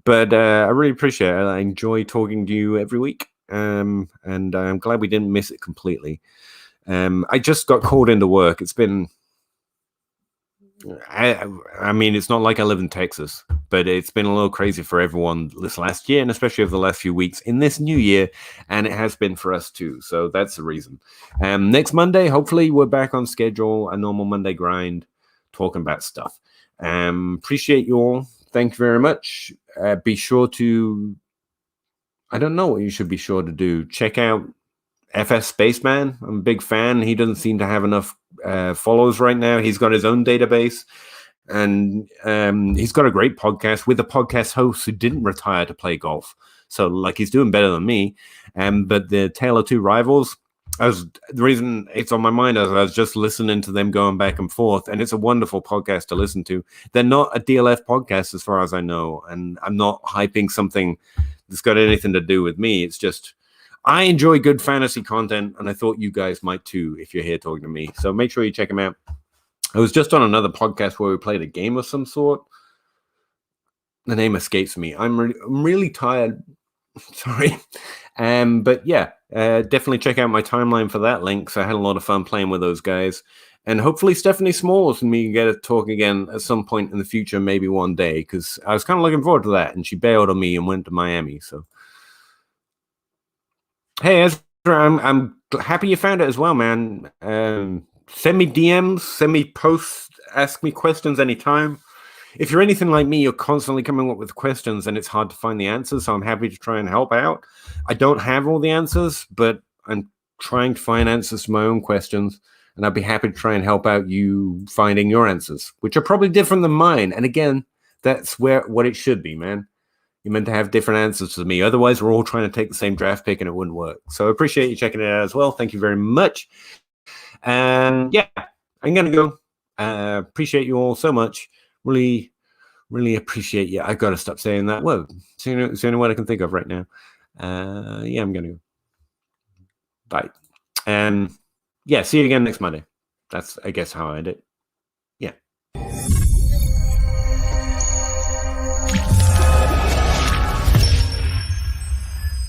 S1: but I really appreciate it. I enjoy talking to you every week, and I'm glad we didn't miss it completely. I just got called into work. It's been. I mean, it's not like I live in Texas, but it's been a little crazy for everyone this last year, and especially over the last few weeks in this new year, and it has been for us too. So that's the reason. Next Monday, hopefully, we're back on schedule, a normal Monday grind, talking about stuff. Appreciate you all. Thank you very much. Be sure to, I don't know what you should be sure to do. Check out FS Spaceman. I'm a big fan. He doesn't seem to have enough follows right now. He's got his own database, and he's got a great podcast with a podcast host who didn't retire to play golf. So he's doing better than me. But the Tale of Two Rivals, the reason it's on my mind is I was just listening to them going back and forth, and it's a wonderful podcast to listen to. They're not a DLF podcast as far as I know, and I'm not hyping something that's got anything to do with me. It's just I enjoy good fantasy content, and I thought you guys might too if you're here talking to me. So make sure you check them out. I was just on another podcast where we played a game of some sort. The name escapes me. I'm really tired. Sorry. But yeah, definitely check out my timeline for that link. So I had a lot of fun playing with those guys. And hopefully Stephanie Smalls and me can get to talk again at some point in the future, maybe one day, because I was kind of looking forward to that. And she bailed on me and went to Miami. So hey, Ezra, I'm happy you found it as well, man. Send me DMs, send me posts, ask me questions anytime. If you're anything like me, you're constantly coming up with questions and it's hard to find the answers, so I'm happy to try and help out. I don't have all the answers, but I'm trying to find answers to my own questions, and I'd be happy to try and help out you finding your answers, which are probably different than mine. And again, that's what it should be, man. You're meant to have different answers to me. Otherwise, we're all trying to take the same draft pick and it wouldn't work. So I appreciate you checking it out as well. Thank you very much. And yeah, I'm gonna go. Appreciate you all so much. Really, really appreciate you. I gotta stop saying that word. It's the only word I can think of right now. Yeah, I'm gonna go. Bye. And yeah, see you again next Monday. That's, I guess, how I did it.